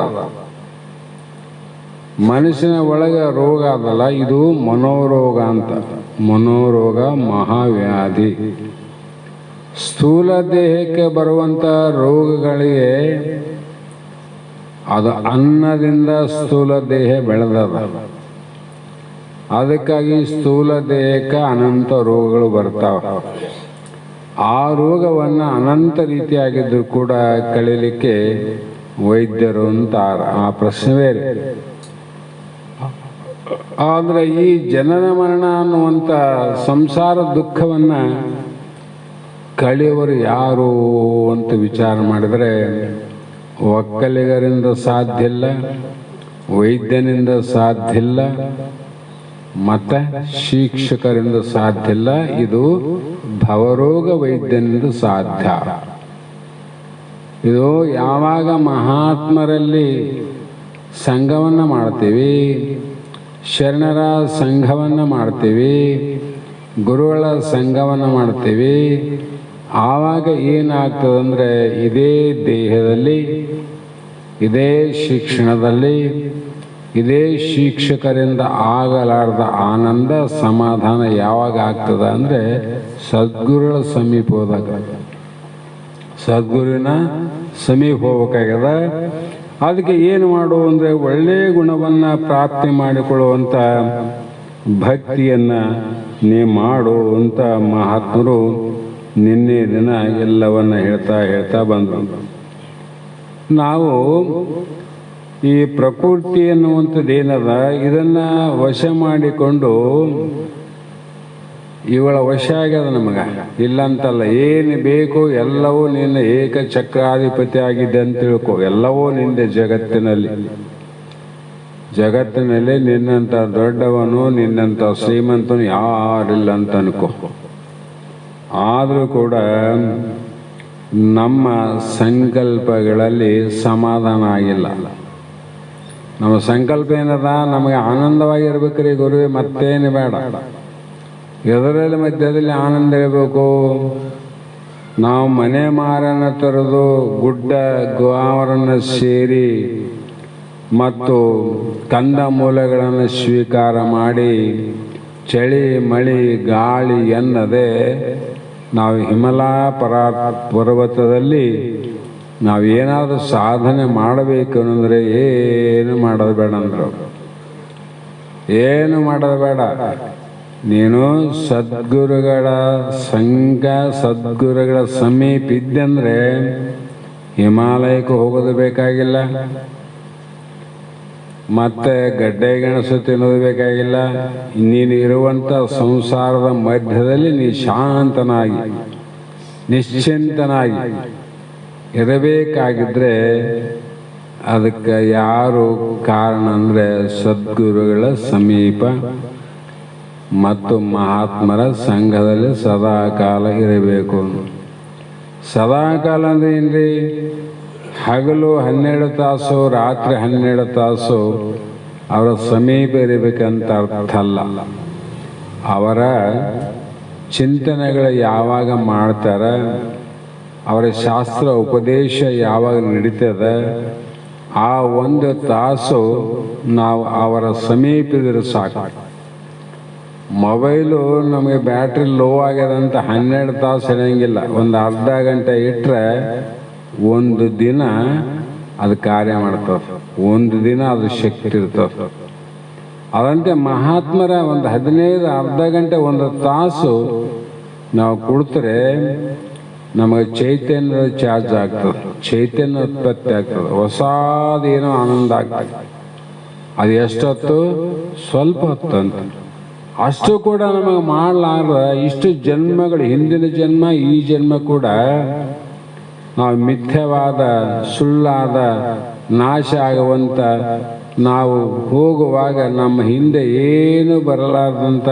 ಮನಸ್ಸಿನ ಒಳಗೆ ರೋಗ ಅದಲ್ಲ, ಇದು ಮನೋರೋಗ ಅಂತ. ಮನೋರೋಗ ಮಹಾವ್ಯಾಧಿ. ಸ್ಥೂಲ ದೇಹಕ್ಕೆ ಬರುವಂಥ ರೋಗಗಳಿಗೆ ಅದು ಅನ್ನದಿಂದ ಸ್ಥೂಲ ದೇಹ ಬೆಳೆದದ. ಅದಕ್ಕಾಗಿ ಸ್ಥೂಲ ದೇಹಕ್ಕೆ ಅನಂತ ರೋಗಗಳು ಬರ್ತಾವೆ. ಆ ರೋಗವನ್ನು ಅನಂತ ರೀತಿಯಾಗಿದ್ದರೂ ಕೂಡ ಕಳೀಲಿಕ್ಕೆ ವೈದ್ಯರು ಅಂತಾರೆ. ಆ ಪ್ರಶ್ನೆ ಬೇರೆ. ಆದರೆ ಈ ಜನನ ಮರಣ ಅನ್ನುವಂಥ ಸಂಸಾರ ದುಃಖವನ್ನು ಕಳೆಯುವರು ಯಾರು ಅಂತ ವಿಚಾರ ಮಾಡಿದರೆ ಒಕ್ಕಲಿಗರಿಂದ ಸಾಧ್ಯ ಇಲ್ಲ, ವೈದ್ಯನಿಂದ ಸಾಧ್ಯ ಇಲ್ಲ, ಮತ್ತು ಶಿಕ್ಷಕರಿಂದ ಸಾಧ್ಯ ಇಲ್ಲ. ಇದು ಭವರೋಗ ವೈದ್ಯನಿಂದ ಸಾಧ್ಯ. ಇದು ಯಾವಾಗ ಮಹಾತ್ಮರಲ್ಲಿ ಸಂಘವನ್ನು ಮಾಡ್ತೀವಿ, ಶರಣರ ಸಂಘವನ್ನು ಮಾಡ್ತೀವಿ, ಗುರುಗಳ ಸಂಘವನ್ನು ಮಾಡ್ತೀವಿ, ಆವಾಗ ಏನಾಗ್ತದಂದರೆ ಇದೇ ದೇಹದಲ್ಲಿ, ಇದೇ ಶಿಕ್ಷಣದಲ್ಲಿ, ಇದೇ ಶಿಕ್ಷಕರಿಂದ ಆಗಲಾರ್ದ ಆನಂದ ಸಮಾಧಾನ ಯಾವಾಗ ಆಗ್ತದ ಅಂದರೆ ಸದ್ಗುರುಗಳ ಸಮೀಪ ಹೋದಾಗ. ಸದ್ಗುರುವಿನ ಸಮೀಪ ಹೋಗ್ಬೇಕಾಗ್ಯದ. ಅದಕ್ಕೆ ಏನು ಮಾಡು ಅಂದರೆ ಒಳ್ಳೆಯ ಗುಣವನ್ನು ಪ್ರಾಪ್ತಿ ಮಾಡಿಕೊಳ್ಳುವಂಥ ಭಕ್ತಿಯನ್ನು ನೀ ಮಾಡು ಅಂತ ಮಹಾತ್ಮರು ನಿನ್ನೆ ದಿನ ಎಲ್ಲವನ್ನ ಹೇಳ್ತಾ ಬಂದರು. ನಾವು ಈ ಪ್ರಕೃತಿ ಎನ್ನುವಂಥದ್ದು ಏನದ, ಇದನ್ನು ವಶ ಮಾಡಿಕೊಂಡು ಇವಳ ವಶ ಆಗ್ಯದ ನಮಗೆ. ಇಲ್ಲಂತಲ್ಲ, ಏನು ಬೇಕು ಎಲ್ಲವೂ ನಿನ್ನ ಏಕಚಕ್ರಾಧಿಪತಿ ಆಗಿದೆ ಅಂತ ತಿಳ್ಕೊ. ಎಲ್ಲವೂ ನಿಂದೆ ಜಗತ್ತಿನಲ್ಲಿ ನಿನ್ನಂಥ ದೊಡ್ಡವನು, ನಿನ್ನಂಥ ಶ್ರೀಮಂತನು ಯಾರಿಲ್ಲ ಅಂತ ಅನ್ಕೋ. ಆದರೂ ಕೂಡ ನಮ್ಮ ಸಂಕಲ್ಪಗಳಲ್ಲಿ ಸಮಾಧಾನ ಆಗಿಲ್ಲ. ನಮ್ಮ ಸಂಕಲ್ಪ ಏನದ, ನಮಗೆ ಆನಂದವಾಗಿರ್ಬೇಕ್ರಿ ಗುರುವೆ, ಮತ್ತೇನು ಬೇಡ. ಎದರಲ್ಲಿ ಮಧ್ಯದಲ್ಲಿ ಆನಂದ ಇರಬೇಕು. ನಾವು ಮನೆ ಮಾರನ್ನು ತರೋದು, ಗುಡ್ಡ ಗಾವರನ್ನು ಸೇರಿ ಮತ್ತು ಕಂದಮೂಲಗಳನ್ನು ಸ್ವೀಕಾರ ಮಾಡಿ ಚಳಿ ಮಳಿ ಗಾಳಿ ಎನ್ನದೆ ನಾವು ಹಿಮಾಲಯ ಪರ್ವತದಲ್ಲಿ ನಾವೇನಾದರೂ ಸಾಧನೆ ಮಾಡಬೇಕು ಅಂದರೆ ಏನು ಮಾಡೋದು ಬೇಡ ಅಂದರು. ಏನು ಮಾಡೋದು ಬೇಡ, ನೀನು ಸದ್ಗುರುಗಳ ಸಂಘ ಸದ್ಗುರುಗಳ ಸಮೀಪ ಇದ್ದಂದರೆ ಹಿಮಾಲಯಕ್ಕೆ ಹೋಗೋದು ಬೇಕಾಗಿಲ್ಲ, ಮತ್ತೆ ಗಡ್ಡೆ ಗೆಣಸು ತಿನ್ನೋದು ಬೇಕಾಗಿಲ್ಲ. ನೀನು ಇರುವಂಥ ಸಂಸಾರದ ಮಧ್ಯದಲ್ಲಿ ನೀ ಶಾಂತನಾಗಿ ನಿಶ್ಚಿಂತನಾಗಿ ಇರಬೇಕಾಗಿದ್ದರೆ ಅದಕ್ಕೆ ಯಾರು ಕಾರಣ ಅಂದರೆ ಸದ್ಗುರುಗಳ ಸಮೀಪ ಮತ್ತು ಮಹಾತ್ಮರ ಸಂಘದಲ್ಲಿ ಸದಾಕಾಲ ಇರಬೇಕು. ಸದಾಕಾಲ ಅಂದರೆ ಏನ್ರಿ? ಹಗಲು 12 ತಾಸು ರಾತ್ರಿ 12 ತಾಸು ಅವರ ಸಮೀಪ ಇರಬೇಕಂತ ಅರ್ಥ ಅಲ್ಲ. ಅವರ ಚಿಂತನೆಗಳು ಯಾವಾಗ ಮಾಡ್ತಾರೆ, ಅವರ ಶಾಸ್ತ್ರ ಉಪದೇಶ ಯಾವಾಗ ನಡೀತದೆ, ಆ 1 ತಾಸು ನಾವು ಅವರ ಸಮೀಪದಿರೋ ಸಾಕು. ಮೊಬೈಲು ನಮಗೆ ಬ್ಯಾಟ್ರಿ ಲೋ ಆಗ್ಯದಂತ 12 ತಾಸು ಹಿಡಿಯಂಗಿಲ್ಲ. ಒಂದು ಅರ್ಧ ಗಂಟೆ ಇಟ್ಟರೆ ಒಂದು ದಿನ ಅದು ಕಾರ್ಯ ಮಾಡ್ತದೆ, ಒಂದು ದಿನ ಅದು ಶಕ್ತಿ ಇರ್ತದೆ. ಅದಂತೆ ಮಹಾತ್ಮರ ಒಂದು 15 ಅರ್ಧ ಗಂಟೆ 1 ತಾಸು ನಾವು ಕೊಡ್ತಾರೆ, ನಮಗೆ ಚೈತನ್ಯದ ಚಾರ್ಜ್ ಆಗ್ತದೆ, ಚೈತನ್ಯ ಉತ್ಪತ್ತಿ ಆಗ್ತದೆ, ಹೊಸದೇನೋ ಆನಂದ ಆಗ್ತದೆ. ಅದು ಎಷ್ಟೊತ್ತು? ಸ್ವಲ್ಪ ಹೊತ್ತು ಅಂತ. ಅಷ್ಟು ಕೂಡ ನಮಗೆ ಮಾಡಲಾರ್ದ ಇಷ್ಟು ಜನ್ಮಗಳು, ಹಿಂದಿನ ಜನ್ಮ ಈ ಜನ್ಮ ಕೂಡ ನಾವು ಮಿಥ್ಯವಾದ ಸುಳ್ಳಾದ ನಾಶ ಆಗುವಂಥ, ನಾವು ಹೋಗುವಾಗ ನಮ್ಮ ಹಿಂದೆ ಏನು ಬರಲಾರ್ದಂಥ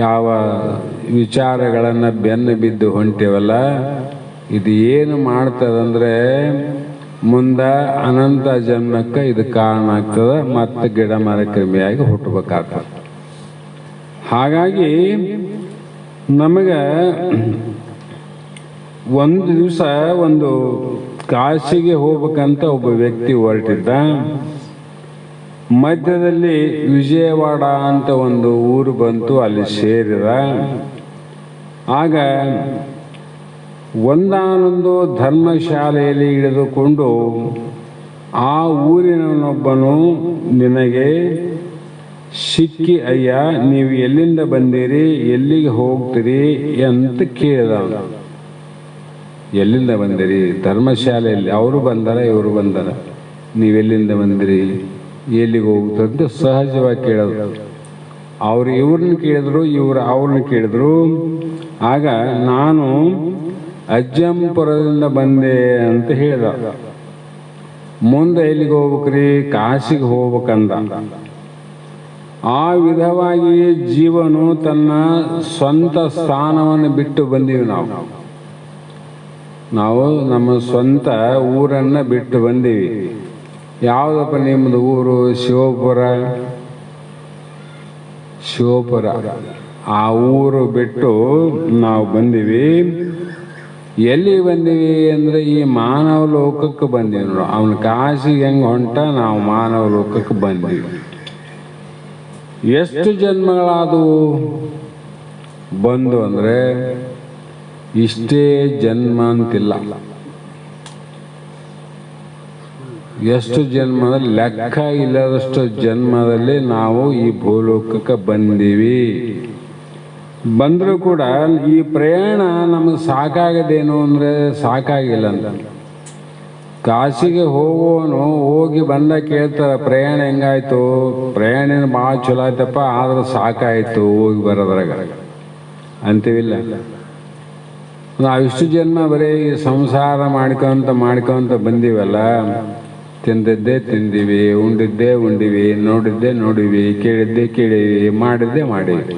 ಯಾವ ವಿಚಾರಗಳನ್ನು ಬೆನ್ನು ಬಿದ್ದು ಹೊಂಟಿವಲ್ಲ, ಇದು ಏನು ಮಾಡ್ತದಂದರೆ ಮುಂದೆ ಅನಂತ ಜನ್ಮಕ್ಕೆ ಇದು ಕಾರಣ ಆಗ್ತದೆ, ಮತ್ತು ಗಿಡ ಮರ ಕ್ರಿಮಿಯಾಗಿ ಹುಟ್ಟಬೇಕಾಗ್ತದೆ. ಹಾಗಾಗಿ ನಮಗೆ ಒಂದು ದಿವಸ ಒಂದು ಕಾಶಿಗೆ ಹೋಗ್ಬೇಕಂತ ಒಬ್ಬ ವ್ಯಕ್ತಿ ಹೊರಟಿದ್ದ. ಮಧ್ಯದಲ್ಲಿ ವಿಜಯವಾಡ ಅಂತ ಒಂದು ಊರು ಬಂತು, ಅಲ್ಲಿ ಸೇರಿದ. ಆಗ ಒಂದಾನೊಂದು ಧರ್ಮಶಾಲೆಯಲ್ಲಿ ಇಳಿದುಕೊಂಡು ಆ ಊರಿನವನೊಬ್ಬನು ನಿನಗೆ ಸಿಕ್ಕಿ, ಅಯ್ಯ ನೀವು ಎಲ್ಲಿಂದ ಬಂದಿರಿ, ಎಲ್ಲಿಗೆ ಹೋಗ್ತೀರಿ ಅಂತ ಕೇಳಿದ. ಎಲ್ಲಿಂದ ಬಂದಿರಿ? ಧರ್ಮಶಾಲೆಯಲ್ಲಿ. ಅವರು ಬಂದಾರ ಇವರು ಬಂದಾರ, ನೀವೆಲ್ಲಿಂದ ಬಂದಿರಿ, ಎಲ್ಲಿಗೆ ಹೋಗ್ತಂತ ಸಹಜವಾಗಿ ಕೇಳೋದು. ಅವ್ರು ಇವ್ರನ್ನ ಕೇಳಿದ್ರು, ಇವ್ರು ಅವ್ರನ್ನ ಕೇಳಿದ್ರು. ಆಗ ನಾನು ಅಜ್ಜಂಪುರದಿಂದ ಬಂದೆ ಅಂತ ಹೇಳಿದ. ಮುಂದೆ ಎಲ್ಲಿಗೆ ಹೋಗ್ಬೇಕ್ರಿ? ಕಾಶಿಗೆ ಹೋಗ್ಬೇಕಂದ. ಆ ವಿಧವಾಗಿ ಜೀವನು ತನ್ನ ಸ್ವಂತ ಸ್ಥಾನವನ್ನು ಬಿಟ್ಟು ಬಂದೀವಿ. ನಾವು ನಮ್ಮ ಸ್ವಂತ ಊರನ್ನು ಬಿಟ್ಟು ಬಂದೀವಿ. ಯಾವುದಪ್ಪ ನಿಮ್ಮದು ಊರು? ಶಿವಪುರ. ಆ ಊರು ಬಿಟ್ಟು ನಾವು ಬಂದೀವಿ. ಎಲ್ಲಿ ಬಂದೀವಿ ಅಂದರೆ ಈ ಮಾನವ ಲೋಕಕ್ಕೆ ಬಂದೀವಿ. ನೋಡು, ಅವನ ಕಾಶಿಗೆ ಹೆಂಗೆ ಹೊಂಟ, ನಾವು ಮಾನವ ಲೋಕಕ್ಕೆ ಬಂದೀವಿ. ಎಷ್ಟು ಜನ್ಮಗಳಾದವು ಬಂದು ಅಂದರೆ ಇಷ್ಟೇ ಜನ್ಮ ಅಂತಿಲ್ಲ. ಎಷ್ಟು ಜನ್ಮದಲ್ಲಿ ಲೆಕ್ಕ ಇಲ್ಲದಷ್ಟು ಜನ್ಮದಲ್ಲಿ ನಾವು ಈ ಭೂಲೋಕಕ್ಕೆ ಬಂದೀವಿ. ಬಂದರೂ ಕೂಡ ಈ ಪ್ರಯಾಣ ನಮಗೆ ಸಾಕಾಗದೇನು ಅಂದರೆ ಸಾಕಾಗಿಲ್ಲ ಅಂತ. ಕಾಶಿಗೆ ಹೋಗೋನು ಹೋಗಿ ಬಂದ ಕೇಳ್ತಾರೆ, ಪ್ರಯಾಣ ಹೆಂಗಾಯ್ತು? ಪ್ರಯಾಣ ಭಾಳ ಚಲೋ ಆಯ್ತಪ್ಪ, ಆದ್ರೆ ಸಾಕಾಯ್ತು ಹೋಗಿ ಬರೋದ್ರಾಗ ಅಂತೀವಿಲ್ಲ. ನಾವಿಷ್ಟು ಜನ್ಮ ಬರೀ ಸಂಸಾರ ಮಾಡ್ಕೊಂತ ಬಂದೀವಲ್ಲ. ತಿಂದಿದ್ದೇ ತಿಂದೀವಿ, ಉಂಡಿದ್ದೇ ಉಂಡಿವಿ, ನೋಡಿದ್ದೇ ನೋಡಿವಿ, ಕೇಳಿದ್ದೇ ಕೇಳಿವಿ, ಮಾಡಿದ್ದೇ ಮಾಡೀವಿ.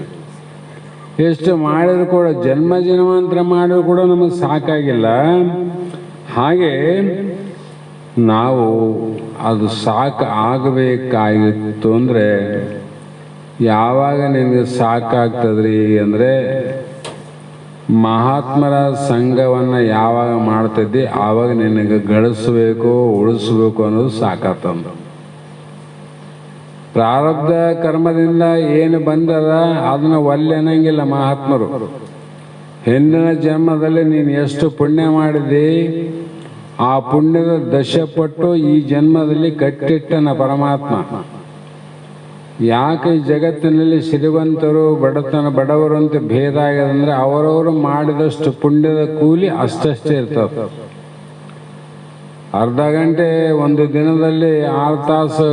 ಎಷ್ಟು ಮಾಡಿದ್ರು ಕೂಡ ಜನ್ಮಾಂತರ ಮಾಡಿದ್ರು ಕೂಡ ನಮಗೆ ಸಾಕಾಗಿಲ್ಲ. ಹಾಗೆ ನಾವು ಅದು ಸಾಕು ಆಗಬೇಕಾಗಿತ್ತು ಅಂದರೆ ಯಾವಾಗ ನಿಮಗೆ ಸಾಕಾಗ್ತದ್ರಿ ಅಂದರೆ ಮಹಾತ್ಮರ ಸಂಘವನ್ನು ಯಾವಾಗ ಮಾಡ್ತಿದ್ದಿ ಆವಾಗ ನಿನಗೆ ಗಳಿಸ್ಬೇಕು, ಉಳಿಸ್ಬೇಕು ಅನ್ನೋದು ಸಾಕಾಗ್ತಂದು. ಪ್ರಾರಬ್ಧ ಕರ್ಮದಿಂದ ಏನು ಬಂದದ ಅದನ್ನ ಒಲ್ಲೆ ಅನ್ನಂಗಿಲ್ಲ ಮಹಾತ್ಮರು. ಹಿಂದಿನ ಜನ್ಮದಲ್ಲಿ ನೀನು ಎಷ್ಟು ಪುಣ್ಯ ಮಾಡಿದಿ, ಆ ಪುಣ್ಯದ ದಶಪಟ್ಟು ಈ ಜನ್ಮದಲ್ಲಿ ಕಟ್ಟಿಟ್ಟನ ಪರಮಾತ್ಮ. ಯಾಕೆ ಜಗತ್ತಿನಲ್ಲಿ ಶ್ರೀಮಂತರು ಬಡವರು ಅಂತ ಭೇದ ಆಗ್ಯದಂದ್ರೆ ಅವರವರು ಮಾಡಿದಷ್ಟು ಪುಣ್ಯದ ಕೂಲಿ ಅಷ್ಟಷ್ಟೇ ಇರ್ತದೆ. ಅರ್ಧ ಗಂಟೆ ಒಂದು ದಿನದಲ್ಲಿ 6 ತಾಸು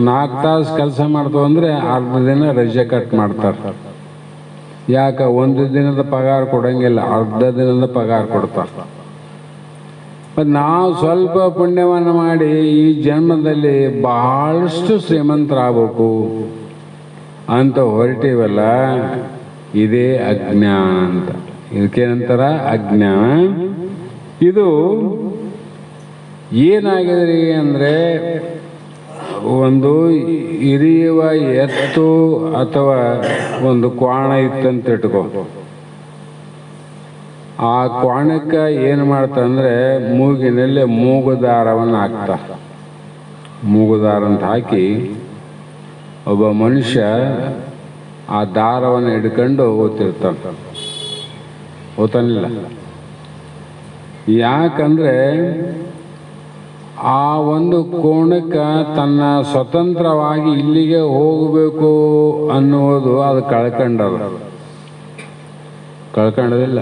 4 ತಾಸು ಕೆಲಸ ಮಾಡ್ತೇವೆ ಅಂದರೆ ಅರ್ಧ ದಿನ ರಜೆ ಕಟ್ ಮಾಡ್ತಾರೆ. ಯಾಕೆ? ಒಂದು ದಿನದ ಪಗಾರ ಕೊಡಂಗಿಲ್ಲ, ಅರ್ಧ ದಿನದ ಪಗಾರ ಕೊಡ್ತಾರೆ. ಮತ್ತು ನಾವು ಸ್ವಲ್ಪ ಪುಣ್ಯವನ್ನು ಮಾಡಿ ಈ ಜನ್ಮದಲ್ಲಿ ಬಹಳಷ್ಟು ಶ್ರೀಮಂತರಾಗಬೇಕು ಅಂತ ಹೊರಟಿವಲ್ಲ, ಇದೇ ಅಜ್ಞಾನ ಅಂತ. ಇದಕ್ಕೇನಂತಾರ? ಅಜ್ಞಾನ. ಇದು ಏನಾಗಿದೆ ಅಂದರೆ, ಒಂದು ಇರಿಯುವ ಎತ್ತು ಅಥವಾ ಒಂದು ಕ್ವಾಣ ಇತ್ತಂತ ಇಟ್ಕೋ. ಆ ಕ್ವಾಣಕ್ಕೆ ಏನು ಮಾಡ್ತಂದ್ರೆ ಮೂಗಿನಲ್ಲಿ ಮೂಗುದಾರವನ್ನು ಹಾಕ್ತ. ಮೂಗುದಾರ ಅಂತ ಹಾಕಿ ಒಬ್ಬ ಮನುಷ್ಯ ಆ ದಾರವನ್ನು ಹಿಡ್ಕೊಂಡು ಓದ್ತಾನಿಲ್ಲ. ಯಾಕಂದ್ರೆ ಆ ಒಂದು ಕೋಣಕ್ಕೆ ತನ್ನ ಸ್ವತಂತ್ರವಾಗಿ ಇಲ್ಲಿಗೆ ಹೋಗಬೇಕು ಅನ್ನುವುದು ಅದು ಕಳ್ಕೊಂಡದಿಲ್ಲ.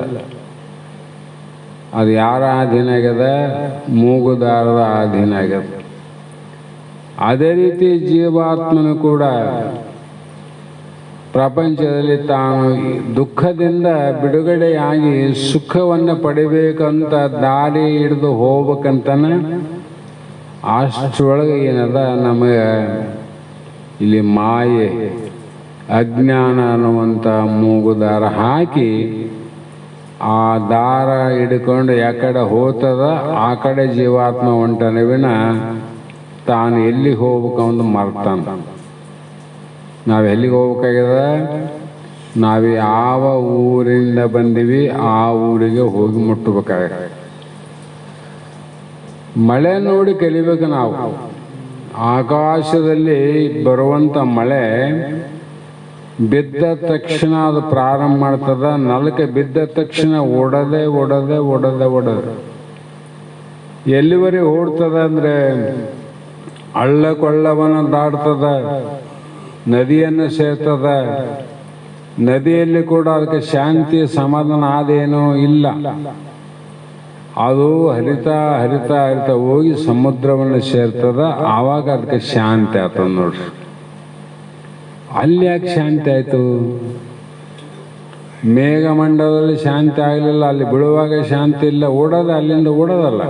ಅದು ಯಾರ ಅಧೀನ ಆಗ್ಯದ? ಮೂಗುದಾರದ ಅಧೀನ ಆಗ್ಯದ. ಅದೇ ರೀತಿ ಜೀವಾತ್ಮನು ಕೂಡ ಪ್ರಪಂಚದಲ್ಲಿ ತಾನು ದುಃಖದಿಂದ ಬಿಡುಗಡೆಯಾಗಿ ಸುಖವನ್ನು ಪಡಿಬೇಕಂತ ದಾರಿ ಹಿಡಿದು ಹೋಗ್ಬೇಕಂತಾನೆ ಅಷ್ಟರೊಳಗೆ ಏನದ ನಮಗೆ ಇಲ್ಲಿ ಮಾಯೆ ಅಜ್ಞಾನ ಅನ್ನುವಂಥ ಮೂಗುದಾರ ಹಾಕಿ ಆ ದಾರ ಹಿಡ್ಕೊಂಡು ಯಾಕಡೆ ಹೋಗ್ತದ ಆ ಕಡೆ ಜೀವಾತ್ಮ ಹೊಂಟನೆ ವಿನ ತಾನು ಎಲ್ಲಿಗೆ ಹೋಗ್ಬೇಕು ಅಂತ ಮರ್ತಾನ. ನಾವು ಎಲ್ಲಿಗೆ ಹೋಗ್ಬೇಕಾಗ್ಯದ? ನಾವು ಯಾವ ಊರಿಂದ ಬಂದೀವಿ ಆ ಊರಿಗೆ ಹೋಗಿ ಮುಟ್ಟಬೇಕಾಗ್ಯದ. ಮಳೆ ನೋಡಿ ಕಲಿಬೇಕು ನಾವು. ಆಕಾಶದಲ್ಲಿ ಬರುವಂಥ ಮಳೆ ಬಿದ್ದ ತಕ್ಷಣ ಅದು ಪ್ರಾರಂಭ ಮಾಡ್ತದ. ನಲಕ್ಕೆ ಬಿದ್ದ ತಕ್ಷಣ ಓಡದೆ ಎಲ್ಲಿವರೆಗೆ ಓಡ್ತದ ಅಂದರೆ ಹಳ್ಳ ಕೊಳ್ಳವನ್ನು ದಾಟ್ತದ, ನದಿಯನ್ನು ಸೇರ್ತದ. ನದಿಯಲ್ಲಿ ಕೂಡ ಅದಕ್ಕೆ ಶಾಂತಿ ಸಮಾಧಾನ ಆದೇನೋ ಇಲ್ಲ. ಅದು ಹರಿತಾ ಹೋಗಿ ಸಮುದ್ರವನ್ನು ಸೇರ್ತದ. ಆವಾಗ ಅದಕ್ಕೆ ಶಾಂತಿ ಆಗ್ತದ ನೋಡ್ರಿ. ಅಲ್ಲಿ ಯಾಕೆ ಶಾಂತಿ ಆಯಿತು? ಮೇಘಮಂಡಲದಲ್ಲಿ ಶಾಂತಿ ಆಗಲಿಲ್ಲ, ಅಲ್ಲಿ ಬೀಳುವಾಗ ಶಾಂತಿ ಇಲ್ಲ. ಅಲ್ಲಿಂದ ಓಡೋದಲ್ಲ,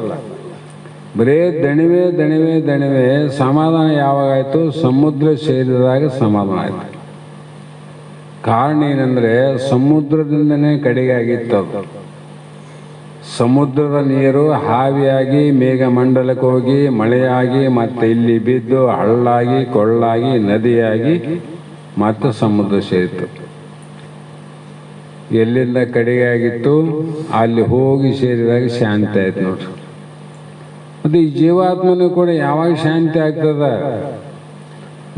ಬರೇ ದಣಿವೆ. ಸಮಾಧಾನ ಯಾವಾಗಾಯಿತು? ಸಮುದ್ರ ಸೇರಿದಾಗ ಸಮಾಧಾನ ಆಯಿತು. ಕಾರಣ ಏನಂದರೆ ಸಮುದ್ರದಿಂದನೇ ಕಡೆಗೆ ಆಗಿತ್ತು. ಸಮುದ್ರದ ನೀರು ಹಾವಿಯಾಗಿ ಮೇಘಮಂಡಲಕ್ಕೆ ಹೋಗಿ ಮಳೆಯಾಗಿ ಮತ್ತೆ ಇಲ್ಲಿ ಬಿದ್ದು ಹಳ್ಳಾಗಿ ಕೊಳ್ಳಾಗಿ ನದಿಯಾಗಿ ಮತ್ತೆ ಸಮುದ್ರ ಸೇರಿತು. ಎಲ್ಲಿಂದ ಕಡೆಗೆ ಆಗಿತ್ತು ಅಲ್ಲಿ ಹೋಗಿ ಸೇರಿದಾಗ ಶಾಂತಿ ಆಯ್ತು ನೋಡ್ರಿ. ಮತ್ತು ಈ ಜೀವಾತ್ಮನೂ ಕೂಡ ಯಾವಾಗ ಶಾಂತಿ ಆಗ್ತದ?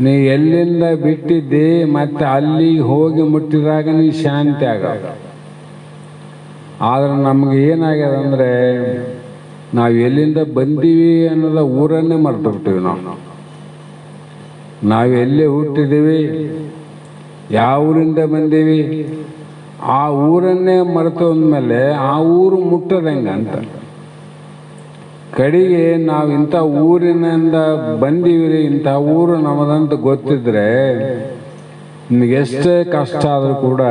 ನೀ ಎಲ್ಲಿಂದ ಬಿಟ್ಟಿದ್ದೆ ಮತ್ತೆ ಅಲ್ಲಿಗೆ ಹೋಗಿ ಮುಟ್ಟಿದಾಗ ನೀ ಶಾಂತಿ ಆಗಲ್ಲ. ಆದ್ರೆ ನಮ್ಗೆ ಏನಾಗ್ಯದ ಅಂದರೆ ನಾವು ಎಲ್ಲಿಂದ ಬಂದೀವಿ ಅನ್ನೋದ ಊರನ್ನೇ ಮರ್ತು ಬಿಟ್ಟಿವಿ. ನಾವು ಎಲ್ಲೇ ಹುಟ್ಟಿದ್ದೀವಿ, ಯಾವ ಊರಿಂದ ಬಂದೀವಿ, ಆ ಊರನ್ನೇ ಮರೆತು ಅಂದಮೇಲೆ ಆ ಊರು ಮುಟ್ಟದಂಗೆ ಅಂತ. ಕಡೆಗೆ ನಾವು ಇಂಥ ಊರಿನಿಂದ ಬಂದೀವಿ, ಇಂಥ ಊರು ನಮ್ಮದಂತ ಗೊತ್ತಿದ್ರೆ ನಿಮಗೆಷ್ಟೇ ಕಷ್ಟ ಆದರೂ ಕೂಡ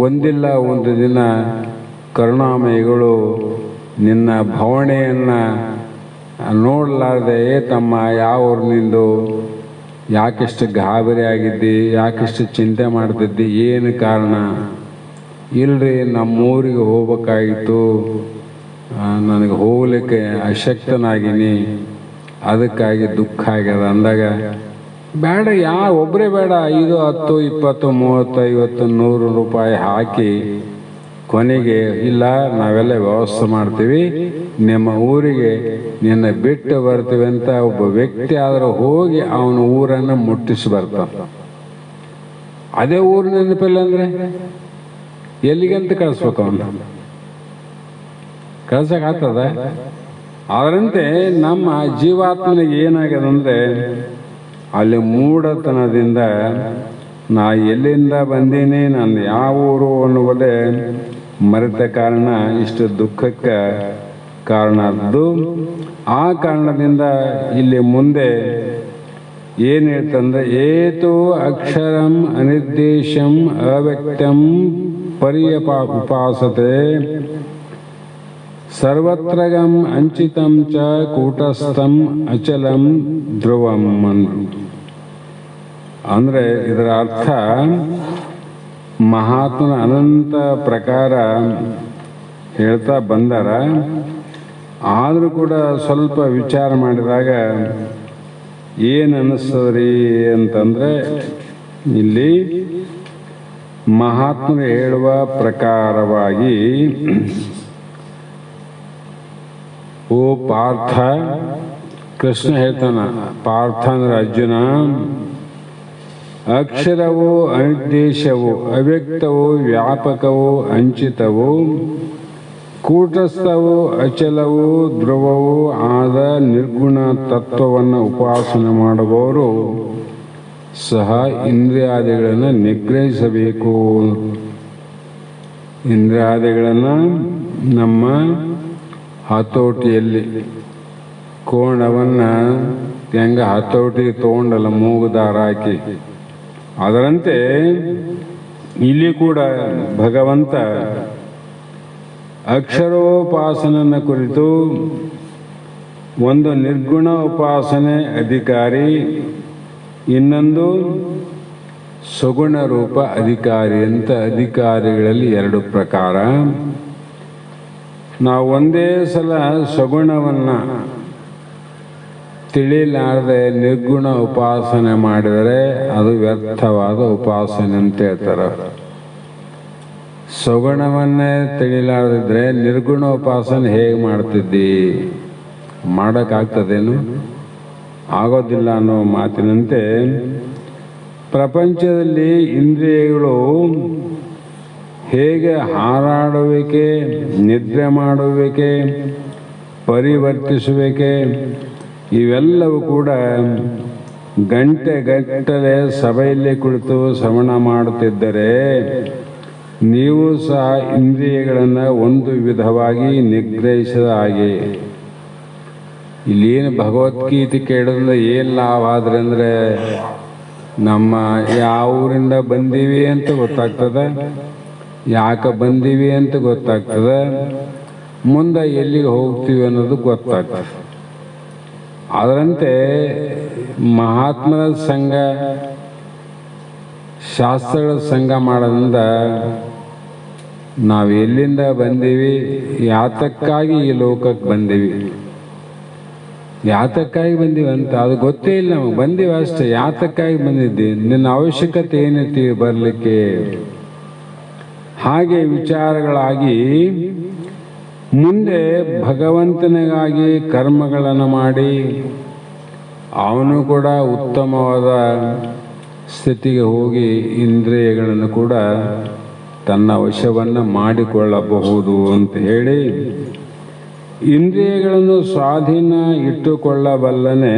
ಒಂದಿಲ್ಲ ಒಂದು ದಿನ ಕರುಣಾಮಯಿಗಳು ನಿನ್ನ ಭವಣೆಯನ್ನು ನೋಡಲಾರ್ದೆ, ತಮ್ಮ ಯಾವ ಊರಿನಿಂದು, ಯಾಕೆಷ್ಟು ಗಾಬರಿ ಆಗಿದ್ದಿ, ಯಾಕೆಷ್ಟು ಚಿಂತೆ ಮಾಡ್ತಿದ್ದಿ, ಏನು ಕಾರಣ? ಇಲ್ರಿ ನಮ್ಮೂರಿಗೆ ಹೋಗ್ಬೇಕಾಗಿತ್ತು, ನನಗೆ ಹೋಗ್ಲಿಕ್ಕೆ ಅಶಕ್ತನಾಗಿನಿ, ಅದಕ್ಕಾಗಿ ದುಃಖ ಆಗ್ಯದ ಅಂದಾಗ ಬೇಡ, ಒಬ್ಬರೇ ಬೇಡ, 5, 10, 20, 30, 50, 100 ರೂಪಾಯಿ ಹಾಕಿ ಕೊನೆಗೆ ಇಲ್ಲ, ನಾವೆಲ್ಲ ವ್ಯವಸ್ಥೆ ಮಾಡ್ತೀವಿ, ನಿಮ್ಮ ಊರಿಗೆ ನಿನ್ನ ಬಿಟ್ಟು ಬರ್ತೀವಿ ಅಂತ ಒಬ್ಬ ವ್ಯಕ್ತಿ ಆದರೂ ಹೋಗಿ ಅವನ ಊರನ್ನು ಮುಟ್ಟಿಸಿ ಬರ್ತಾನೆ. ಅದೇ ಊರು ನೆನಪಿಲ್ಲ ಅಂದ್ರೆ ಎಲ್ಲಿಗಂತ ಕಳಿಸ್ಬೇಕು? ಅವನು ಕಳ್ಸಕ್ಕಾಗ್ತದ? ಅದರಂತೆ ನಮ್ಮ ಜೀವಾತ್ಮನಿಗೆ ಏನಾಗ್ಯದಂದ್ರೆ ಅಲ್ಲಿ ಮೂಢತನದಿಂದ ನಾ ಎಲ್ಲಿಂದ ಬಂದೀನಿ, ನಾನು ಯಾವ ಊರು ಅನ್ನುವುದೇ ಮರೆತ ಕಾರಣ ಇಷ್ಟು ದುಃಖಕ್ಕೆ ಕಾರಣ ಆದ್ದು. ಆ ಕಾರಣದಿಂದ ಇಲ್ಲಿ ಮುಂದೆ ಏನು ಹೇಳ್ತಂದ್ರೆ, ಏತು ಅಕ್ಷರಂ ಅನಿರ್ದೇಶಂ ಅವ್ಯಕ್ತಂ ಉಪಾಸತೆ ಸರ್ವತ್ರಗಂ ಅಂಚಿತಂ ಚ ಕೂಟಸ್ಥಂ ಅಚಲಂ ಧ್ರುವಂ. ಅಂದ್ರೆ ಇದರ ಅರ್ಥ ಮಹಾತ್ಮನ ಅನಂತ ಪ್ರಕಾರ ಹೇಳ್ತಾ ಬಂದಾರ. ಆದರೂ ಕೂಡ ಸ್ವಲ್ಪ ವಿಚಾರ ಮಾಡಿದಾಗ ಏನು ಅನ್ನಿಸ್ತದ್ರಿ ಅಂತಂದ್ರೆ, ಇಲ್ಲಿ ಮಹಾತ್ಮರು ಹೇಳುವ ಪ್ರಕಾರವಾಗಿ, ಓ ಪಾರ್ಥ, ಕೃಷ್ಣ ಹೇಳ್ತಾನ, ಪಾರ್ಥ ಅಂದ್ರೆ ಅರ್ಜುನ, ಅಕ್ಷರವು ಅನಿರ್ದೇಶವು ಅವ್ಯಕ್ತವು ವ್ಯಾಪಕವು ಅಂಚಿತವು ಕೂಟಸ್ಥವು ಅಚಲವು ಧ್ರುವವು ಆದ ನಿರ್ಗುಣ ತತ್ವವನ್ನು ಉಪಾಸನೆ ಮಾಡುವವರು ಸಹ ಇಂದ್ರಿಯಾದಿಗಳನ್ನು ನಿಗ್ರಹಿಸಬೇಕು. ಇಂದ್ರಿಯಾದಿಗಳನ್ನು ನಮ್ಮ ಹತೋಟಿಯಲ್ಲಿ, ಕೋಣವನ್ನು ಹೆಂಗ ಹತೋಟಿಗೆ ತಗೊಂಡಲ್ಲ ಮೂಗುದಾರ ಹಾಕಿ, ಅದರಂತೆ ಇಲ್ಲಿ ಕೂಡ ಭಗವಂತ ಅಕ್ಷರೋಪಾಸನನ ಕುರಿತು ಒಂದು ನಿರ್ಗುಣ ಉಪಾಸನೆ ಅಧಿಕಾರಿ, ಇನ್ನೊಂದು ಸಗುಣ ರೂಪ ಅಧಿಕಾರಿ ಅಂತ ಅಧಿಕಾರಿಗಳಲ್ಲಿ ಎರಡು ಪ್ರಕಾರ. ನಾವು ಒಂದೇ ಸಲ ಸಗುಣವನ್ನು ತಿಳಿಲಾರದೆ ನಿರ್ಗುಣ ಉಪಾಸನೆ ಮಾಡಿದರೆ ಅದು ವ್ಯರ್ಥವಾದ ಉಪಾಸನೆ ಅಂತ ಹೇಳ್ತಾರೆ. ಸಗುಣವನ್ನೇ ತಿಳಿಲಾರದಿದ್ರೆ ನಿರ್ಗುಣ ಉಪಾಸನೆ ಹೇಗೆ ಮಾಡ್ತಿದ್ದಿ? ಮಾಡೋಕ್ಕಾಗ್ತದೇನು? ಆಗೋದಿಲ್ಲ ಅನ್ನೋ ಮಾತಿನಂತೆ ಪ್ರಪಂಚದಲ್ಲಿ ಇಂದ್ರಿಯಗಳು ಹೇಗೆ ಹಾರಾಡುವಿಕೆ, ನಿದ್ರೆ ಮಾಡುವಿಕೆ, ಪರಿವರ್ತಿಸುವಿಕೆ, ಇವೆಲ್ಲವೂ ಕೂಡ ಗಂಟೆಗಟ್ಟಲೆ ಸಭೆಯಲ್ಲಿ ಕುಳಿತು ಶ್ರವಣ ಮಾಡುತ್ತಿದ್ದರೆ ನೀವು ಸಹ ಇಂದ್ರಿಯಗಳನ್ನು ಒಂದು ವಿಧವಾಗಿ ನಿಗ್ರಹಿಸಿದ ಹಾಗೆ. ಇಲ್ಲೇನು ಭಗವದ್ಗೀತೆ ಕೇಳೋದ್ರಿಂದ ಏನು ಲಾಭ ಆದ್ರೆ ಅಂದರೆ, ನಮ್ಮ ಯಾವ ಊರಿಂದ ಬಂದೀವಿ ಅಂತ ಗೊತ್ತಾಗ್ತದೆ, ಯಾಕೆ ಬಂದೀವಿ ಅಂತ ಗೊತ್ತಾಗ್ತದೆ, ಮುಂದೆ ಎಲ್ಲಿಗೆ ಹೋಗ್ತೀವಿ ಅನ್ನೋದು ಗೊತ್ತಾಗ್ತದೆ. ಅದರಂತೆ ಮಹಾತ್ಮರ ಸಂಘ, ಶಾಸ್ತ್ರಗಳ ಸಂಘ ಮಾಡೋದ್ರಿಂದ ನಾವು ಎಲ್ಲಿಂದ ಬಂದೀವಿ, ಯಾತಕ್ಕಾಗಿ ಈ ಲೋಕಕ್ಕೆ ಬಂದೀವಿ, ಯಾತಕ್ಕಾಗಿ ಬಂದೀವಿ ಅಂತ ಅದು ಗೊತ್ತೇ ಇಲ್ಲ ನಮಗೆ. ಬಂದೀವಿ ಅಷ್ಟೇ, ಯಾತಕ್ಕಾಗಿ ಬಂದಿದ್ದಿ, ನಿನ್ನ ಅವಶ್ಯಕತೆ ಏನೈತಿ ಬರಲಿಕ್ಕೆ, ಹಾಗೆ ವಿಚಾರಗಳಾಗಿ ಮುಂದೆ ಭಗವಂತನಿಗಾಗಿ ಕರ್ಮಗಳನ್ನು ಮಾಡಿ ಅವನು ಕೂಡ ಉತ್ತಮವಾದ ಸ್ಥಿತಿಗೆ ಹೋಗಿ ಇಂದ್ರಿಯಗಳನ್ನು ಕೂಡ ತನ್ನ ವಶವನ್ನು ಮಾಡಿಕೊಳ್ಳಬಹುದು ಅಂತ ಹೇಳಿ, ಇಂದ್ರಿಯಗಳನ್ನು ಸ್ವಾಧೀನ ಇಟ್ಟುಕೊಳ್ಳಬಲ್ಲನೆ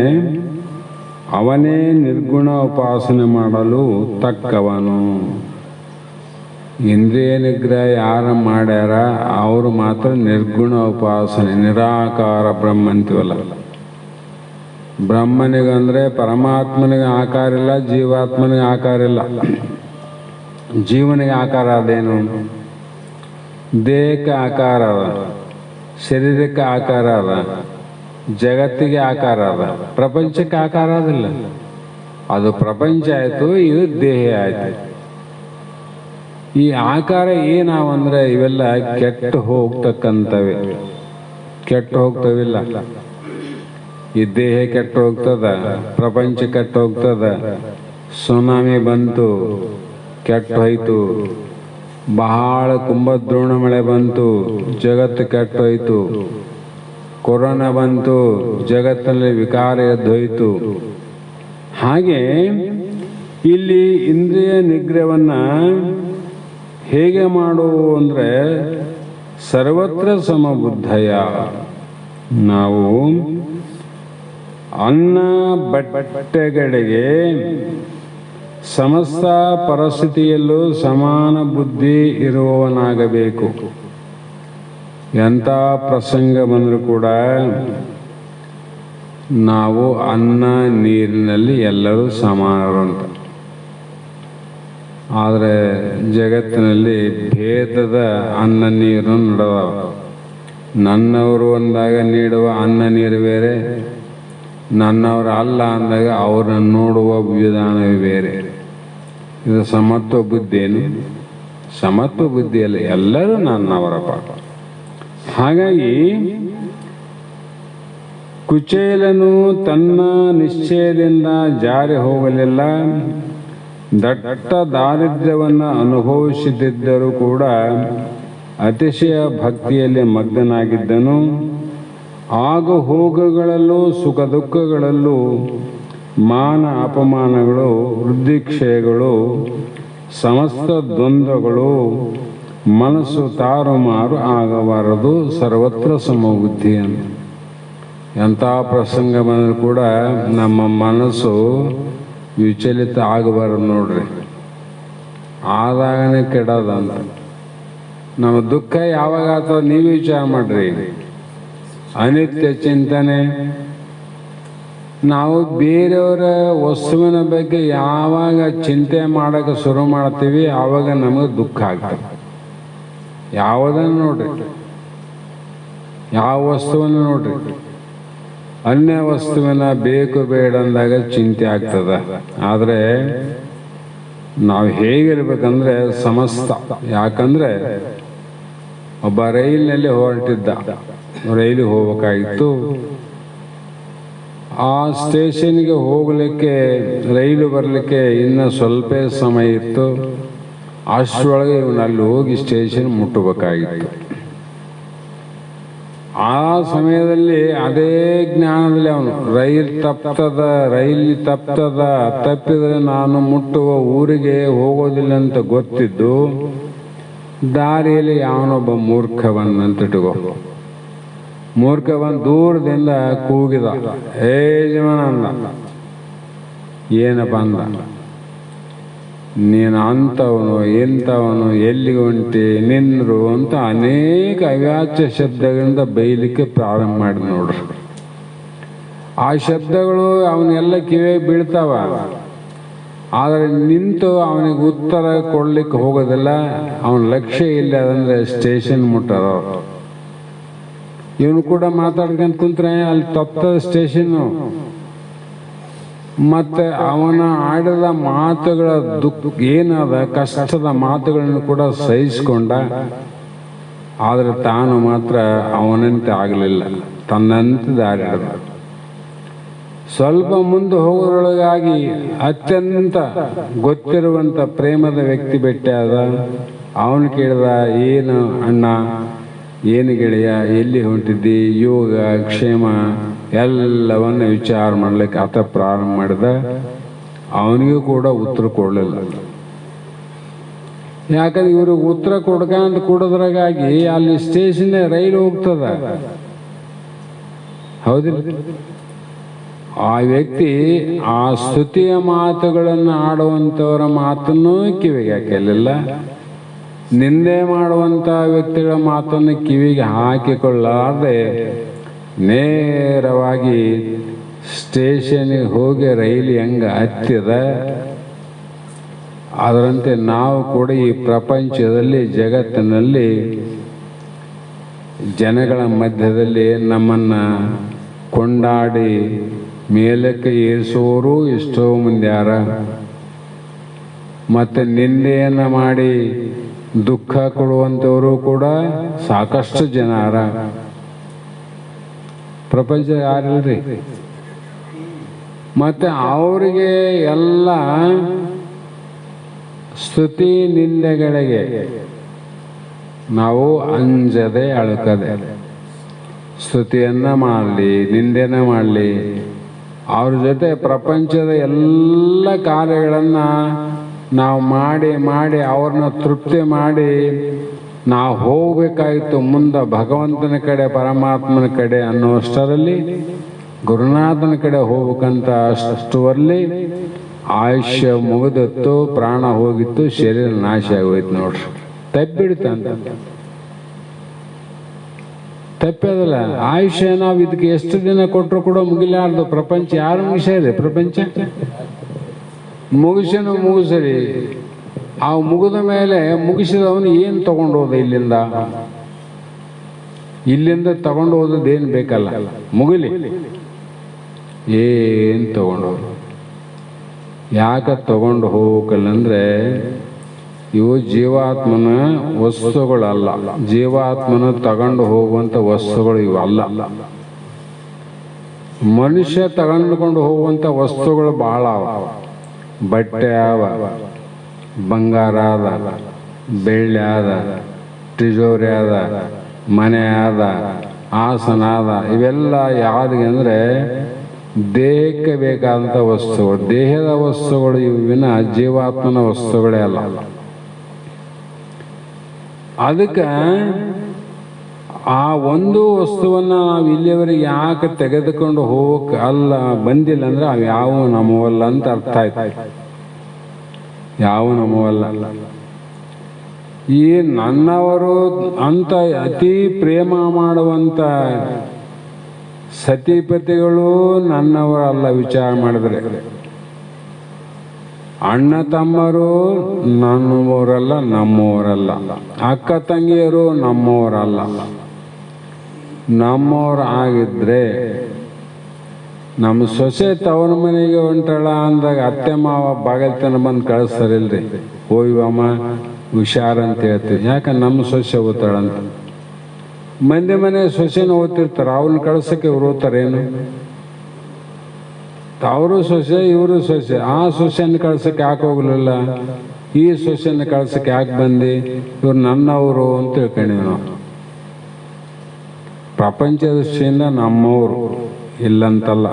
ಅವನೇ ನಿರ್ಗುಣ ಉಪಾಸನೆ ಮಾಡಲು ತಕ್ಕವನು. ಇಂದ್ರಿಯ ನಿಗ್ರಹ ಯಾರು ಮಾಡ್ಯಾರ ಅವರು ಮಾತ್ರ ನಿರ್ಗುಣ ಉಪಾಸನೆ, ನಿರಾಕಾರ ಬ್ರಹ್ಮ ಅಂತೀವಲ್ಲ. ಬ್ರಹ್ಮನಿಗಂದ್ರೆ ಪರಮಾತ್ಮನಿಗೆ ಆಕಾರ ಇಲ್ಲ, ಜೀವಾತ್ಮನಿಗೆ ಆಕಾರ ಇಲ್ಲ. ಜೀವನಿಗೆ ಆಕಾರ ಅದೇನು? ದೇಹಕ್ಕೆ ಆಕಾರ ಅದ, ಶರೀರಕ್ಕೆ ಆಕಾರ ಅದ, ಜಗತ್ತಿಗೆ ಆಕಾರ ಅದ, ಪ್ರಪಂಚಕ್ಕೆ ಆಕಾರ ಅದಿಲ್ಲ. ಅದು ಪ್ರಪಂಚ ಆಯಿತು, ಇದು ದೇಹ ಆಯಿತು. ಈ ಆಕಾರ ಏನಾವಂದ್ರೆ ಇವೆಲ್ಲ ಕೆಟ್ಟು ಹೋಗ್ತಕ್ಕಂಥವೆ, ಕೆಟ್ಟು ಹೋಗ್ತವಿಲ್ಲ. ಈ ದೇಹ ಕೆಟ್ಟು ಹೋಗ್ತದ, ಪ್ರಪಂಚ ಕೆಟ್ಟು ಹೋಗ್ತದ, ಸುನಾಮಿ ಬಂತು ಕೆಟ್ಟು ಹೋಯ್ತು, ಬಹಳ ಕುಂಭದ್ರೋಣ ಮಳೆ ಬಂತು, ಜಗತ್ತು ಕೆಟ್ಟೋಯ್ತು. ಕೊರೋನಾ ಬಂತು, ಜಗತ್ತಿನಲ್ಲಿ ವಿಕಾರ ಎದ್ದೋಯ್ತು. ಹಾಗೆ ಇಲ್ಲಿ ಇಂದ್ರಿಯ ನಿಗ್ರಹವನ್ನು ಹೇಗೆ ಮಾಡುವು ಅಂದರೆ ಸರ್ವತ್ರ ಸಮಬುದ್ಧಯ. ನಾವು ಅನ್ನ ಬಟ್ಟೆಗಳಿಗೆ ಸಮಸ್ತ ಪರಿಸ್ಥಿತಿಯಲ್ಲೂ ಸಮಾನ ಬುದ್ಧಿ ಇರುವವನಾಗಬೇಕು. ಎಂಥ ಪ್ರಸಂಗ ಬಂದರೂ ಕೂಡ ನಾವು ಅನ್ನ ನೀರಿನಲ್ಲಿ ಎಲ್ಲರೂ ಸಮಾನರು ಅಂತ. ಆದರೆ ಜಗತ್ತಿನಲ್ಲಿ ಭೇದದ ಅನ್ನ ನೀರು ನಡೆದ. ನನ್ನವರು ಅಂದಾಗ ನೀಡುವ ಅನ್ನ ನೀರು ಬೇರೆ, ನನ್ನವರು ಅಲ್ಲ ಅಂದಾಗ ಅವರನ್ನು ನೋಡುವ ವಿಧಾನವೇ ಬೇರೆ. ಇದು ಸಮತ್ವ ಬುದ್ಧಿಯನ್ನು ಸಮತ್ವ ಬುದ್ಧಿಯಲ್ಲಿ ಎಲ್ಲರೂ ನನ್ನವರಪ್ಪ. ಹಾಗಾಗಿ ಕುಚೇಲನು ತನ್ನ ನಿಶ್ಚಯದಿಂದ ಜಾರಿ ಹೋಗಲಿಲ್ಲ. ದಟ್ಟ ದಾರಿದ್ರ್ಯವನ್ನು ಅನುಭವಿಸುತ್ತಿದ್ದರೂ ಕೂಡ ಅತಿಶಯ ಭಕ್ತಿಯಲ್ಲಿ ಮಗ್ನನಾಗಿದ್ದನು. ಆಗು ಹೋಗುಗಳಲ್ಲೂ ಸುಖ ದುಃಖಗಳಲ್ಲೂ ಮಾನ ಅಪಮಾನಗಳು, ವೃದ್ಧಿಕ್ಷಯಗಳು, ಸಮಸ್ತ ದ್ವಂದ್ವಗಳು ಮನಸ್ಸು ತಾರುಮಾರು ಆಗಬಾರದು. ಸರ್ವತ್ರ ಸಮಬುದ್ಧಿಯನ್ನು. ಎಂಥ ಪ್ರಸಂಗ ಬಂದರೂ ಕೂಡ ನಮ್ಮ ಮನಸ್ಸು ವಿಚಲಿತ ಆಗಬಾರದು ನೋಡ್ರಿ. ಆದಾಗನೇ ಕೆಡೋದಂತ. ನಮ್ಮ ದುಃಖ ಯಾವಾಗ ಆಗ್ತದೆ ನೀವು ವಿಚಾರ ಮಾಡ್ರಿ. ಅನಿತ್ಯ ಚಿಂತನೆ. ನಾವು ಬೇರೆಯವರ ವಸ್ತುವಿನ ಬಗ್ಗೆ ಯಾವಾಗ ಚಿಂತೆ ಮಾಡೋಕ್ಕೆ ಶುರು ಮಾಡ್ತೀವಿ ಆವಾಗ ನಮಗೆ ದುಃಖ ಆಗ್ತದೆ. ಯಾವುದನ್ನು ನೋಡ್ರಿ, ಯಾವ ವಸ್ತುವನ್ನು ನೋಡ್ರಿ, ಅನ್ಯ ವಸ್ತುವಿನ ಬೇಕು ಬೇಡ ಅಂದಾಗ ಚಿಂತೆ ಆಗ್ತದ. ಆದರೆ ನಾವು ಹೇಗಿರ್ಬೇಕಂದ್ರೆ ಸಮಸ್ತ. ಯಾಕಂದ್ರೆ ಒಬ್ಬ ರೈಲಿನಲ್ಲಿ ಹೊರಟಿದ್ದ, ರೈಲಿಗೆ ಹೋಗ್ಬೇಕಾಗಿತ್ತು. ಆ ಸ್ಟೇಷನ್ಗೆ ಹೋಗಲಿಕ್ಕೆ, ರೈಲು ಬರಲಿಕ್ಕೆ ಇನ್ನು ಸ್ವಲ್ಪ ಸಮಯ ಇತ್ತು. ಅಷ್ಟರೊಳಗೆ ಇವನು ಅಲ್ಲಿ ಹೋಗಿ ಸ್ಟೇಷನ್ ಮುಟ್ಟಬೇಕಾಗಿತ್ತು. ಆ ಸಮಯದಲ್ಲಿ ಅದೇ ಜ್ಞಾನದಲ್ಲಿ ಅವನು ರೈಲು ತಪ್ಪಿದರೆ ನಾನು ಮುಟ್ಟುವ ಊರಿಗೆ ಹೋಗೋದಿಲ್ಲ ಅಂತ ಗೊತ್ತಿದ್ದು ದಾರಿಯಲ್ಲಿ ಯಾವನೊಬ್ಬ ಮೂರ್ಖ ಬಂದಂತಿಟ್ಕೋ. ಮೂರ್ಖ ಬಂದು ದೂರದಿಂದ ಕೂಗಿದ, ಏ ಜೀವನ ಅಂದ. ಏನಪ್ಪ ಅಂದ, ನೀನು ಅಂಥವನು ಎಂಥವನು, ಎಲ್ಲಿಗೆ ಹೊಂಟಿ, ನಿಂದ್ರು ಅಂತ ಅನೇಕ ಅವ್ಯಾಚ್ಯ ಶಬ್ದಗಳಿಂದ ಬೈಲಿಕ್ಕೆ ಪ್ರಾರಂಭ ಮಾಡಿ ನೋಡ್ರಿ. ಆ ಶಬ್ದಗಳು ಅವನೆಲ್ಲ ಕಿವಿಗೆ ಬೀಳ್ತಾವ. ಆದರೆ ನಿಂತು ಅವನಿಗೆ ಉತ್ತರ ಕೊಡ್ಲಿಕ್ಕೆ ಹೋಗೋದಿಲ್ಲ. ಅವನ ಲಕ್ಷ್ಯ ಇಲ್ಲ ಅದಂದ್ರೆ ಸ್ಟೇಷನ್ ಮುಟ್ಟದ. ಇವನು ಕೂಡ ಮಾತಾಡ್ಕೊಂತ ಕುಂತ್ರೆ ಅಲ್ಲಿ ತಪ್ಪದ ಸ್ಟೇಷನ್ನು. ಮತ್ತೆ ಅವನ ಆಡಿದ ಮಾತುಗಳ ಏನಾದ ಕಷ್ಟದ ಮಾತುಗಳನ್ನು ಕೂಡ ಸಹಿಸಿಕೊಂಡ. ಆದರೆ ತಾನು ಮಾತ್ರ ಅವನಂತೆ ಆಗಲಿಲ್ಲ, ತನ್ನಂತೆ ದಾರಿ ಆದ. ಸ್ವಲ್ಪ ಮುಂದೆ ಹೋಗೋದ್ರೊಳಗಾಗಿ ಅತ್ಯಂತ ಗೊತ್ತಿರುವಂಥ ಪ್ರೇಮದ ವ್ಯಕ್ತಿ ಭೇಟಿಯಾದ. ಅವನು ಕೇಳಿದ, ಏನು ಅಣ್ಣ, ಏನು ಗೆಳೆಯ, ಎಲ್ಲಿ ಹೊಂಟಿದ್ದಿ, ಯೋಗ ಕ್ಷೇಮ ಎಲ್ಲವನ್ನ ವಿಚಾರ ಮಾಡ್ಲಿಕ್ಕೆ ಆತ ಪ್ರಾರಂಭ ಮಾಡಿದ. ಅವನಿಗೂ ಕೂಡ ಉತ್ತರ ಕೊಡಲಿಲ್ಲ. ಯಾಕಂದ್ರೆ ಇವ್ರಿಗೆ ಉತ್ತರ ಕೊಡ್ಕಂತ ಕೊಡೋದ್ರಾಗಾಗಿ ಅಲ್ಲಿ ಸ್ಟೇಷನ್ ರೈಲು ಹೋಗ್ತದ. ಹೌದಿಲ್ಲ? ಆ ವ್ಯಕ್ತಿ ಆ ಸ್ತುತಿಯ ಮಾತುಗಳನ್ನು ಆಡುವಂಥವರ ಮಾತನ್ನು ಕಿವಿಗೆ ಹಾಕಲಿಲ್ಲ. ನಿಂದೆ ಮಾಡುವಂಥ ವ್ಯಕ್ತಿಗಳ ಮಾತನ್ನು ಕಿವಿಗೆ ಹಾಕಿಕೊಳ್ಳಾರದೆ ನೇರವಾಗಿ ಸ್ಟೇಷನ್ಗೆ ಹೋಗಿ ರೈಲು ಹೆಂಗ ಹತ್ತಿದ ಅದರಂತೆ ನಾವು ಕೂಡ ಈ ಪ್ರಪಂಚದಲ್ಲಿ, ಜಗತ್ತಿನಲ್ಲಿ, ಜನಗಳ ಮಧ್ಯದಲ್ಲಿ ನಮ್ಮನ್ನು ಕೊಂಡಾಡಿ ಮೇಲಕ್ಕೆ ಏರಿಸುವವರು ಎಷ್ಟೋ ಮಂದಿ ಯಾರ, ಮತ್ತು ನಿಂದೆಯನ್ನು ಮಾಡಿ ದುಃಖ ಕೊಡುವಂಥವರು ಕೂಡ ಸಾಕಷ್ಟು ಜನ ಯಾರ. ಪ್ರಪಂಚ ಯಾರಿಲ್ರಿ. ಮತ್ತೆ ಅವರಿಗೆ ಎಲ್ಲ ಸ್ತುತಿ ನಿಂದೆಗಳಿಗೆ ನಾವು ಅಂಜದೆ ಅಳುಕದೆ ಸ್ತುತಿಯನ್ನ ಮಾಡಲಿ, ನಿಂದೆನ ಮಾಡಲಿ, ಅವ್ರ ಜೊತೆ ಪ್ರಪಂಚದ ಎಲ್ಲ ಕಾರ್ಯಗಳನ್ನು ನಾವು ಮಾಡಿ ಮಾಡಿ ಅವ್ರನ್ನ ತೃಪ್ತಿ ಮಾಡಿ ನಾವು ಹೋಗಬೇಕಾಗಿತ್ತು ಮುಂದೆ ಭಗವಂತನ ಕಡೆ, ಪರಮಾತ್ಮನ ಕಡೆ ಅನ್ನುವಷ್ಟರಲ್ಲಿ, ಗುರುನಾಥನ ಕಡೆ ಹೋಗ್ಬೇಕಂತ ಅಷ್ಟುವಲ್ಲಿ ಆಯುಷ್ಯ ಮುಗಿದಿತ್ತು, ಪ್ರಾಣ ಹೋಗಿತ್ತು, ಶರೀರ ನಾಶ ಆಗೋಯ್ತು. ನೋಡ್ರಿ, ತಪ್ಪಿಡ್ತಂತ. ತಪ್ಪದಲ್ಲ, ಆಯುಷ್ಯ ನಾವು ಇದಕ್ಕೆ ಎಷ್ಟು ದಿನ ಕೊಟ್ಟರು ಕೂಡ ಮುಗಿಲಾರ್ದು. ಪ್ರಪಂಚ ಯಾರು ಮುಗಿಸ್ಯಾರಿ? ಪ್ರಪಂಚ ಮುಗಿಸರಿ. ಆ ಮುಗಿದ ಮೇಲೆ ಮುಗಿಸಿದವನು ಏನು ತಗೊಂಡು ಹೋದ? ಇಲ್ಲಿಂದ ತಗೊಂಡು ಹೋದದ್ದೇನು ಬೇಕಲ್ಲ, ಮುಗಿಲಿ. ಏನು ತಗೊಂಡೋರು? ಯಾಕೆ ತಗೊಂಡು ಹೋಗಬೇಕಲ್ಲಂದ್ರೆ ಇವು ಜೀವಾತ್ಮನ ವಸ್ತುಗಳಲ್ಲ. ಜೀವಾತ್ಮನ ತಗೊಂಡು ಹೋಗುವಂಥ ವಸ್ತುಗಳು ಇವು ಅಲ್ಲ. ಮನುಷ್ಯ ತಗೊಂಡುಕೊಂಡು ಹೋಗುವಂಥ ವಸ್ತುಗಳು ಭಾಳ ಅವ. ಬಟ್ಟೆ ಅವ, ಬಂಗಾರ ಅದ, ಬೆಳ್ಳಿ ಅದ, ತಿಜೋರಿ ಅದ, ಮನೆ ಅದ, ಆಸನ ಅದ. ಇವೆಲ್ಲ ಯಾವ್ದಿಗೆ ಅಂದರೆ ದೇಹಕ್ಕೆ ಬೇಕಾದಂಥ ವಸ್ತುಗಳು, ದೇಹದ ವಸ್ತುಗಳು. ಇವಿನ ಜೀವಾತ್ಮನ ವಸ್ತುಗಳೇ ಅಲ್ಲ. ಅದಕ್ಕೆ ಆ ಒಂದು ವಸ್ತುವನ್ನು ನಾವು ಇಲ್ಲಿಯವರೆಗೆ ಯಾಕೆ ತೆಗೆದುಕೊಂಡು ಹೋಗಕ್ಕೆ ಅಲ್ಲ ಬಂದಿಲ್ಲ ಅಂದ್ರೆ ಅವು ಯಾವ ನಮ್ಮವಲ್ಲ ಅಂತ ಅರ್ಥ ಆಯ್ತು. ಯಾವ ನಮ್ಮವಲ್ಲ. ಈ ನನ್ನವರು ಅಂತ ಅತಿ ಪ್ರೇಮ ಮಾಡುವಂಥ ಸತಿಪತಿಗಳು ನನ್ನವರಲ್ಲ. ವಿಚಾರ ಮಾಡಿದ್ರೆ ಅಣ್ಣ ತಮ್ಮರು ನನ್ನವರಲ್ಲ, ನಮ್ಮವರಲ್ಲ. ಅಕ್ಕ ತಂಗಿಯರು ನಮ್ಮವರಲ್ಲ. ನಮ್ಮವ್ರು ಆಗಿದ್ರೆ ನಮ್ಮ ಸೊಸೆ ತವರ ಮನೆಗೆ ಹೊಂಟಳ ಅಂದಾಗ ಅತ್ತೆ ಮಾವ ಬಾಗಲ್ತನ ಬಂದು ಕಳಿಸ್ತಾರಿಲ್ರಿ, ಹೋಯ್ವಮ್ಮ ಹುಷಾರ್ ಅಂತ ಹೇಳ್ತೀವಿ. ಯಾಕೆ ನಮ್ಮ ಸೊಸೆ ಓದ್ತಾಳಂತ. ಮಂದಿ ಮನೆ ಸೊಸೆನ ಓದ್ತಿರ್ತಾರೆ, ಅವ್ರನ್ನ ಕಳ್ಸಕ್ಕೆ ಇವ್ರು ಓದ್ತಾರೇನು? ಅವರು ಸೊಸೆ, ಇವರು ಸೊಸೆ. ಆ ಸೊಸೆಯನ್ನು ಕಳ್ಸಕ್ಕೆ ಯಾಕೆ ಹೋಗ್ಲಿಲ್ಲ? ಈ ಸೊಸೆಯನ್ನು ಕಳ್ಸಕ್ಕೆ ಯಾಕೆ ಬಂದು? ಇವ್ರು ನನ್ನವರು ಅಂತ ತಿಳ್ಕೊಂಡಿವಿ ನಾವು. ಪ್ರಪಂಚ ದೃಷ್ಟಿಯಿಂದ ನಮ್ಮವರು ಇಲ್ಲಂತಲ್ಲ.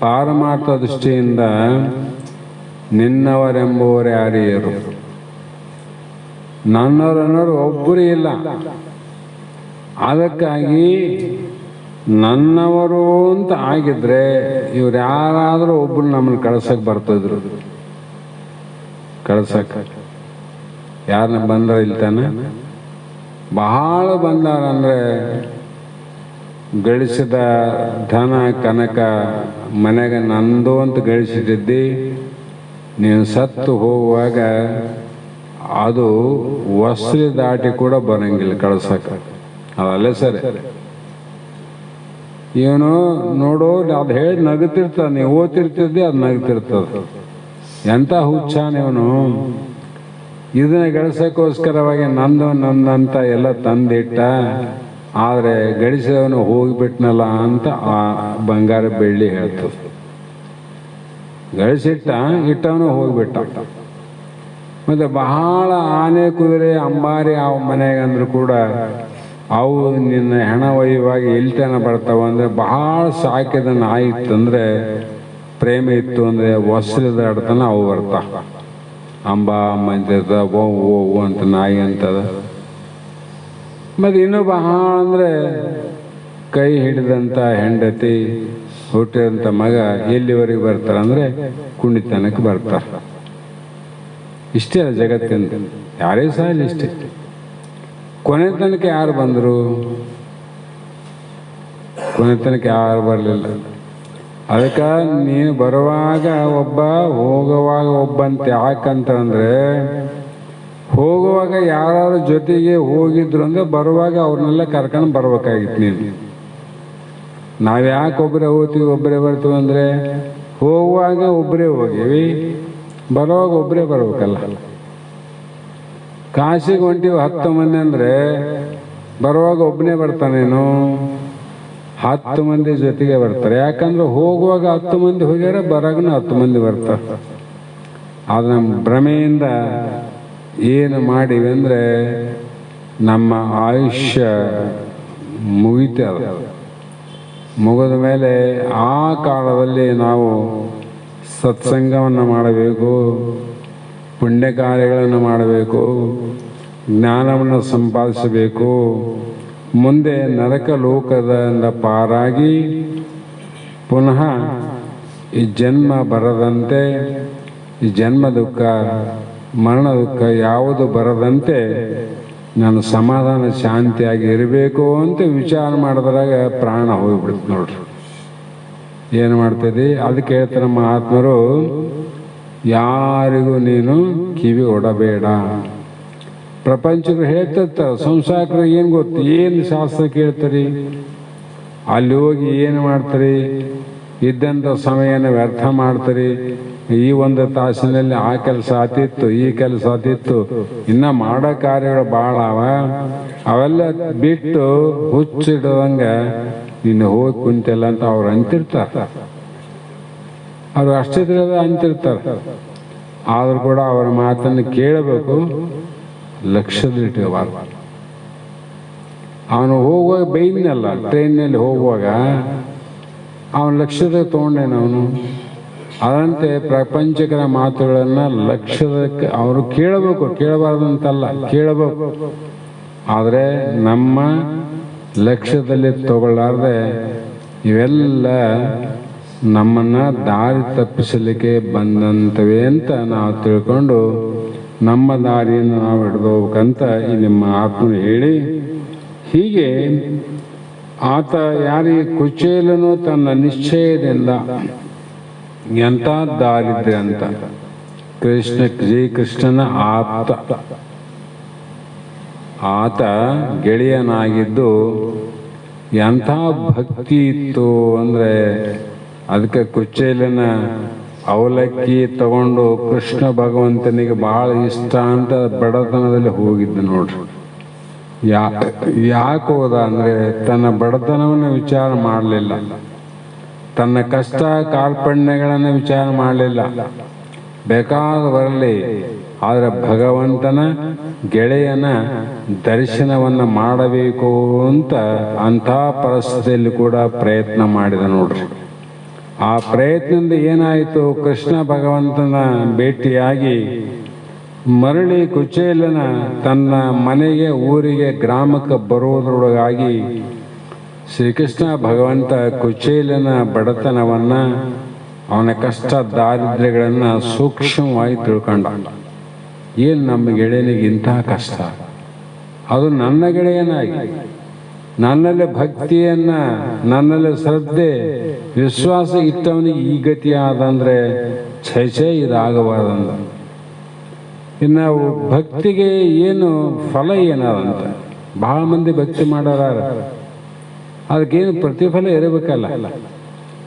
ಪಾರಮಾರ್ಥ ದೃಷ್ಟಿಯಿಂದ ನಿನ್ನವರೆಂಬುವರು ಯಾರಿಯರು? ನನ್ನವರನ್ನೋರು ಒಬ್ಬರು ಇಲ್ಲ. ಅದಕ್ಕಾಗಿ ನನ್ನವರು ಅಂತ ಆಗಿದ್ರೆ ಇವ್ರು ಯಾರಾದರೂ ಒಬ್ಬರು ನಮ್ಮನ್ನು ಕಳ್ಸಕ್ಕೆ ಬರ್ತಿದ್ರು. ಕಳ್ಸಕ್ಕೆ ಯಾರನ್ನ ಬಂದ್ರ ಇಲ್ತಾನೆ? ಬಹಳ ಬಂದಾರಂದ್ರೆ ಗಳಿಸಿದ ಧನ ಕನಕ ಮನೆಗೆ ನಂದು ಅಂತ ಗಳಿಸಿಟ್ಟಿದ್ದಿ, ನೀನು ಸತ್ತು ಹೋಗುವಾಗ ಅದು ವಸ್ತ್ರ ದಾಟಿ ಕೂಡ ಬರಂಗಿಲ್ಲ ಕಳ್ಸಕ್ಕೆ. ಅದಲ್ಲೇ ಸರಿ. ಇವನು ನೋಡು, ಅದು ಹೇಳಿ ನಗುತ್ತಿರ್ತಾನೆ, ನೀವು ಓದ್ತಿರ್ತಿದ್ದೆ ಅದು ನಗುತ್ತಿರ್ತದೆ. ಎಂಥ ಹುಚ್ಚಾನಿವನು. ಇದನ್ನ ಗಳಿಸೋಕ್ಕೋಸ್ಕರವಾಗಿ ನಂದಂತ ಎಲ್ಲ ತಂದಿಟ್ಟ. ಆದರೆ ಗಳಿಸಿದವನು ಹೋಗಿಬಿಟ್ನಲ್ಲ ಅಂತ ಆ ಬಂಗಾರ ಬೆಳ್ಳಿ ಹೇಳ್ತದೆ. ಗಳಿಸಿಟ್ಟ, ಇಟ್ಟವನು ಹೋಗಿಬಿಟ್ಟ. ಮತ್ತು ಬಹಳ ಆನೆ ಕುದುರೆ ಅಂಬಾರಿ ಆ ಮನೆಗಂದ್ರೂ ಕೂಡ ಅವು ನಿನ್ನ ಹೆಣ ಒಯ್ಯುವಾಗ ಎಲ್ತನ ಬರ್ತಾವ ಅಂದರೆ ಬಹಳ ಸಾಕಿದ ನಾಯಿ ಇತ್ತಂದರೆ, ಪ್ರೇಮ ಇತ್ತು ಅಂದರೆ ವಸ್ತ್ರದ ಆಡ್ತಾನೆ ಅವು ಬರ್ತಾವ. ಅಂಬ ಮಂಜದ ಓ ಅಂತ ನಾಯಿ ಅಂತದ. ಮತ್ತು ಇನ್ನೂ ಬಹಳ ಅಂದರೆ ಕೈ ಹಿಡಿದಂಥ ಹೆಂಡತಿ, ಹುಟ್ಟಿದಂಥ ಮಗ ಎಲ್ಲಿವರೆಗೆ ಬರ್ತಾರೆ ಅಂದರೆ ಕುಣಿತನಕ್ಕೆ ಬರ್ತಾರೆ. ಇಷ್ಟೇ ಅಲ್ಲ ಜಗತ್ತಿನ. ಯಾರೇ ಸಾಯಲಿ ಇಷ್ಟೇ. ಕೊನೆ ತನಕ ಯಾರು ಬಂದರು? ಕೊನೆ ತನಕ ಯಾರು ಬರಲಿಲ್ಲ. ಅದಕ್ಕೆ ನೀನು ಬರುವಾಗ ಒಬ್ಬ, ಹೋಗುವಾಗ ಒಬ್ಬ ಅಂತ ಯಾಕಂತಂದ್ರೆ, ಹೋಗುವಾಗ ಯಾರು ಜೊತೆಗೆ ಹೋಗಿದ್ರು ಅಂದರೆ ಬರುವಾಗ ಅವ್ರನ್ನೆಲ್ಲ ಕರ್ಕೊಂಡು ಬರ್ಬೇಕಾಗಿತ್ತು ನೀನು. ನಾವು ಯಾಕೆ ಒಬ್ಬರೇ ಹೋಗ್ತೀವಿ ಒಬ್ಬರೇ ಬರ್ತೀವಿ ಅಂದರೆ, ಹೋಗುವಾಗ ಒಬ್ಬರೇ ಹೋಗೀವಿ, ಬರುವಾಗ ಒಬ್ಬರೇ ಬರ್ಬೇಕಲ್ಲ. ಕಾಶಿಗೆ ಹೊಂಟಿವಿ 10 ಮಂದಿ ಅಂದರೆ ಬರುವಾಗ ಒಬ್ಬನೇ ಬರ್ತಾನೇನು? 10 ಮಂದಿ ಜೊತೆಗೆ ಬರ್ತಾರೆ. ಯಾಕಂದ್ರೆ ಹೋಗುವಾಗ 10 ಮಂದಿ ಹೋಗ್ಯಾರ, ಬರಾಗನು 10 ಮಂದಿ ಬರ್ತಾರೆ. ಅದು ನಮ್ಮ ಭ್ರಮೆಯಿಂದ ಏನು ಮಾಡಿವಿ ಅಂದರೆ ನಮ್ಮ ಆಯುಷ್ಯ ಮುಗಿತದೆ. ಮುಗಿದ ಮೇಲೆ ಆ ಕಾಲದಲ್ಲಿ ನಾವು ಸತ್ಸಂಗವನ್ನು ಮಾಡಬೇಕು, ಪುಣ್ಯ ಕಾರ್ಯಗಳನ್ನು ಮಾಡಬೇಕು, ಜ್ಞಾನವನ್ನು ಸಂಪಾದಿಸಬೇಕು. ಮುಂದೆ ನರಕ ಲೋಕದಿಂದ ಪಾರಾಗಿ ಪುನಃ ಈ ಜನ್ಮ ಬರದಂತೆ, ಈ ಜನ್ಮ ದುಃಖ ಮರಣ ದುಃಖ ಯಾವುದು ಬರದಂತೆ ನಾನು ಸಮಾಧಾನ ಶಾಂತಿಯಾಗಿ ಇರಬೇಕು ಅಂತ ವಿಚಾರ ಮಾಡಿದ್ರಾಗ ಪ್ರಾಣ ಹೋಗ್ಬಿಡುತ್ತೆ ನೋಡ್ರಿ. ಏನು ಮಾಡ್ತದೆ? ಅದಕ್ಕೆ ಹೇಳ್ತಾರೆ ಮಹಾತ್ಮರು, ಯಾರಿಗೂ ನೀನು ಕಿವಿ ಒಡಬೇಡ. ಪ್ರಪಂಚರು ಹೇಳ್ತಿರ್ತಾರೆ, ಸಂಸಾರಕ್ಕೆ ಏನು ಗೊತ್ತು, ಏನು ಶಾಸ್ತ್ರ ಕೇಳ್ತೀರಿ, ಅಲ್ಲಿ ಹೋಗಿ ಏನು ಮಾಡ್ತೀರಿ, ಇದ್ದಂಥ ಸಮಯನ ವ್ಯರ್ಥ ಮಾಡ್ತೀರಿ. ಈ ಒಂದು ತಾಸಿನಲ್ಲಿ ಆ ಕೆಲಸ ಆತಿತ್ತು, ಈ ಕೆಲಸ ಆತಿತ್ತು, ಇನ್ನು ಮಾಡೋ ಕಾರ್ಯಗಳು ಭಾಳ ಅವ, ಅವೆಲ್ಲ ಬಿಟ್ಟು ಹುಚ್ಚಿಡ್ದಂಗೆ ನಿನ್ನ ಹೋಗಿ ಕುಂತಿಲ್ಲ ಅಂತ ಅವ್ರು ಅಂತಿರ್ತಾರೆ. ಅವ್ರು ಅಷ್ಟೇ ಅಂತಿರ್ತಾರೆ. ಆದರೂ ಕೂಡ ಅವರ ಮಾತನ್ನು ಕೇಳಬೇಕು, ಲಕ್ಷ್ಯದಲ್ಲಿಟ್ಟಿರಬಾರ್ದು. ಅವನು ಹೋಗುವಾಗ ಬೈದ್ನಲ್ಲ, ಟ್ರೈನ್ನಲ್ಲಿ ಹೋಗುವಾಗ ಅವನ ಲಕ್ಷ್ಯದಾಗ ತೊಗೊಂಡೇನ ಅವನು. ಅದರಂತೆ ಪ್ರಪಂಚಕರ ಮಾತುಗಳನ್ನು ಲಕ್ಷ್ಯದಕ್ಕೆ ಅವರು ಕೇಳಬೇಕು, ಕೇಳಬಾರ್ದಂತಲ್ಲ, ಕೇಳಬೇಕು. ಆದರೆ ನಮ್ಮ ಲಕ್ಷ್ಯದಲ್ಲಿ ತಗೊಳ್ಳಾರ್ದೆ ಇವೆಲ್ಲ ನಮ್ಮನ್ನು ದಾರಿ ತಪ್ಪಿಸಲಿಕ್ಕೆ ಬಂದಂತವೆ ಅಂತ ನಾವು ತಿಳ್ಕೊಂಡು ನಮ್ಮ ದಾರಿಯನ್ನು ನಾವು ಹಿಡಿದೋಗ್ಬೇಕಂತ ಈ ನಿಮ್ಮ ಆತ್ಮನು ಹೇಳಿ, ಹೀಗೆ ಆತ ಯಾರಿಗೆ ಕುಚೇಲನು ತನ್ನ ನಿಶ್ಚಯದಿಂದ ಎಂಥ ದಾರಿದ್ರ್ಯ ಅಂತ ಶ್ರೀಕೃಷ್ಣನ ಆತ ಗೆಳೆಯನಾಗಿದ್ದು ಎಂಥ ಭಕ್ತಿ ಇತ್ತು ಅಂದರೆ, ಅದಕ್ಕೆ ಕುಚೇಲನ ಅವಲಕ್ಕಿ ತಗೊಂಡು ಕೃಷ್ಣ ಭಗವಂತನಿಗೆ ಬಹಳ ಇಷ್ಟ ಅಂತ ಬಡತನದಲ್ಲಿ ಹೋಗಿದ್ದು ನೋಡ್ರಿ. ಯಾಕೆ ಹೋದ ಅಂದರೆ ತನ್ನ ಬಡತನವನ್ನು ವಿಚಾರ ಮಾಡಲಿಲ್ಲ, ತನ್ನ ಕಷ್ಟ ಕಾರ್ಪಣ್ಯಗಳನ್ನು ವಿಚಾರ ಮಾಡಲಿಲ್ಲ. ಬೇಕಾದ ಬರಲಿ, ಆದರೆ ಭಗವಂತನ ಗೆಳೆಯನ ದರ್ಶನವನ್ನು ಮಾಡಬೇಕು ಅಂತ ಅಂಥ ಪರಿಸ್ಥಿತಿಯಲ್ಲಿ ಕೂಡ ಪ್ರಯತ್ನ ಮಾಡಿದ ನೋಡ್ರಿ. ಆ ಪ್ರಯತ್ನದಿಂದ ಏನಾಯಿತು, ಕೃಷ್ಣ ಭಗವಂತನ ಭೇಟಿಯಾಗಿ ಮರಳಿ ಕುಚೇಲನ ತನ್ನ ಮನೆಗೆ, ಊರಿಗೆ, ಗ್ರಾಮಕ್ಕೆ ಬರುವುದರೊಳಗಾಗಿ ಶ್ರೀಕೃಷ್ಣ ಭಗವಂತ ಕುಚೇಲನ ಬಡತನವನ್ನು, ಅವನ ಕಷ್ಟ ದಾರಿದ್ರ್ಯಗಳನ್ನು ಸೂಕ್ಷ್ಮವಾಗಿ ತಿಳ್ಕೊಂಡ. ಏನು ನಮ್ಮ ಗೆಳೆಯನಿಗೆ ಇಂಥ ಕಷ್ಟ, ಅದು ನನ್ನ ಗೆಳೆಯನಾಗಿ ನನ್ನಲ್ಲಿ ಭಕ್ತಿಯನ್ನು, ನನ್ನಲ್ಲಿ ಶ್ರದ್ಧೆ ವಿಶ್ವಾಸ ಇಟ್ಟವನಿಗೆ ಈ ಗತಿ ಆದಂದರೆ ಛೆ ಇದಾಗಬಾರ್ದಂದ. ಇನ್ನು ಭಕ್ತಿಗೆ ಏನು ಫಲ ಏನದಂತ ಬಹಳ ಮಂದಿ ಭಕ್ತಿ ಮಾಡೋರ, ಅದಕ್ಕೇನು ಪ್ರತಿಫಲ ಇರಬೇಕಲ್ಲ.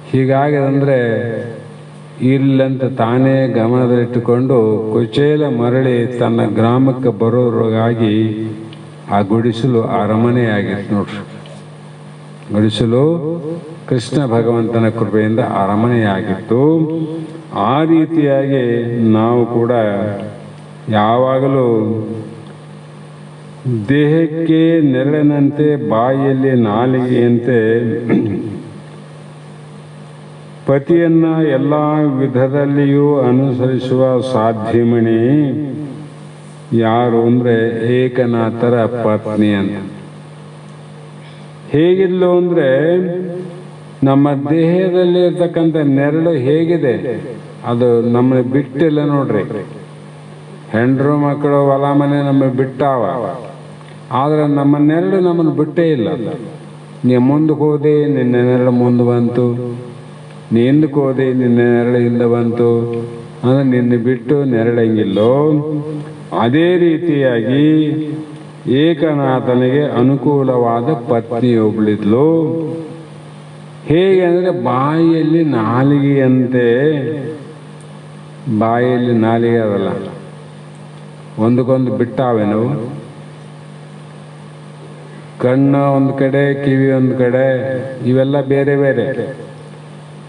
ಹೀಗಾಗಿದಂದರೆ ಇಲ್ಲಂತ ತಾನೇ ಗಮನದಲ್ಲಿಟ್ಟುಕೊಂಡು ಕುಚೇಲ ಮರಳಿ ತನ್ನ ಗ್ರಾಮಕ್ಕೆ ಬರೋದ್ರೊಳಗಾಗಿ ಆ ಗುಡಿಸಲು ಅರಮನೆಯಾಗಿತ್ತು ನೋಡ್ರಿ. ಗುಡಿಸಲು ಕೃಷ್ಣ ಭಗವಂತನ ಕೃಪೆಯಿಂದ ಅರಮನೆಯಾಗಿತ್ತು. ಆ ರೀತಿಯಾಗಿ ನಾವು ಕೂಡ ಯಾವಾಗಲೂ ದೇಹಕ್ಕೆ ನೆರಳಿನಂತೆ, ಬಾಯಿಯಲ್ಲಿ ನಾಲಿಗೆಯಂತೆ ಪತಿಯನ್ನ ಎಲ್ಲ ವಿಧದಲ್ಲಿಯೂ ಅನುಸರಿಸುವ ಸಾಧ್ಯಮಣಿ ಯಾರು ಅಂದರೆ ಏಕನಾಥರ ಪತ್ನಿ ಅಂತ. ಹೇಗಿದ್ಲು ಅಂದರೆ, ನಮ್ಮ ದೇಹದಲ್ಲಿ ಇರ್ತಕ್ಕಂಥ ನೆರಳು ಹೇಗಿದೆ ಅದು ನಮ್ಮನ್ನು ಬಿಟ್ಟಿಲ್ಲ ನೋಡ್ರಿ. ಹೆಂಡರು ಮಕ್ಕಳು ಹೊಲ ಮನೆ ನಮ್ಮನ್ನು ಬಿಟ್ಟಾವ, ಆದರೆ ನಮ್ಮ ನೆರಳು ನಮ್ಮನ್ನು ಬಿಟ್ಟೇ ಇಲ್ಲ. ನೀ ಮುಂದಕ್ಕೆ ಹೋದೆ, ನಿನ್ನ ನೆರಳು ಮುಂದೆ ಬಂತು, ನೀ ಹಿಂದಕ್ಕೆ ಹೋದೆ, ನಿನ್ನ ನೆರಳು ಹಿಂದೆ ಬಂತು. ಅಂದರೆ ನಿನ್ನ ಬಿಟ್ಟು ನೆರಳಂಗಿಲ್ಲೋ ಅದೇ ರೀತಿಯಾಗಿ ಏಕನಾಥನಿಗೆ ಅನುಕೂಲವಾದ ಪತ್ನಿ ಒಬ್ಳಿದ್ಲು. ಹೇಗೆ ಅಂದರೆ ಬಾಯಿಯಲ್ಲಿ ನಾಲಿಗೆಯಂತೆ, ಬಾಯಿಯಲ್ಲಿ ನಾಲಿಗೆ ಅದಲ್ಲ, ಒಂದಕ್ಕೊಂದು ಬಿಟ್ಟಾವೇನು, ಕಣ್ಣು ಒಂದು ಕಡೆ, ಕಿವಿ ಒಂದು ಕಡೆ, ಇವೆಲ್ಲ ಬೇರೆ ಬೇರೆ.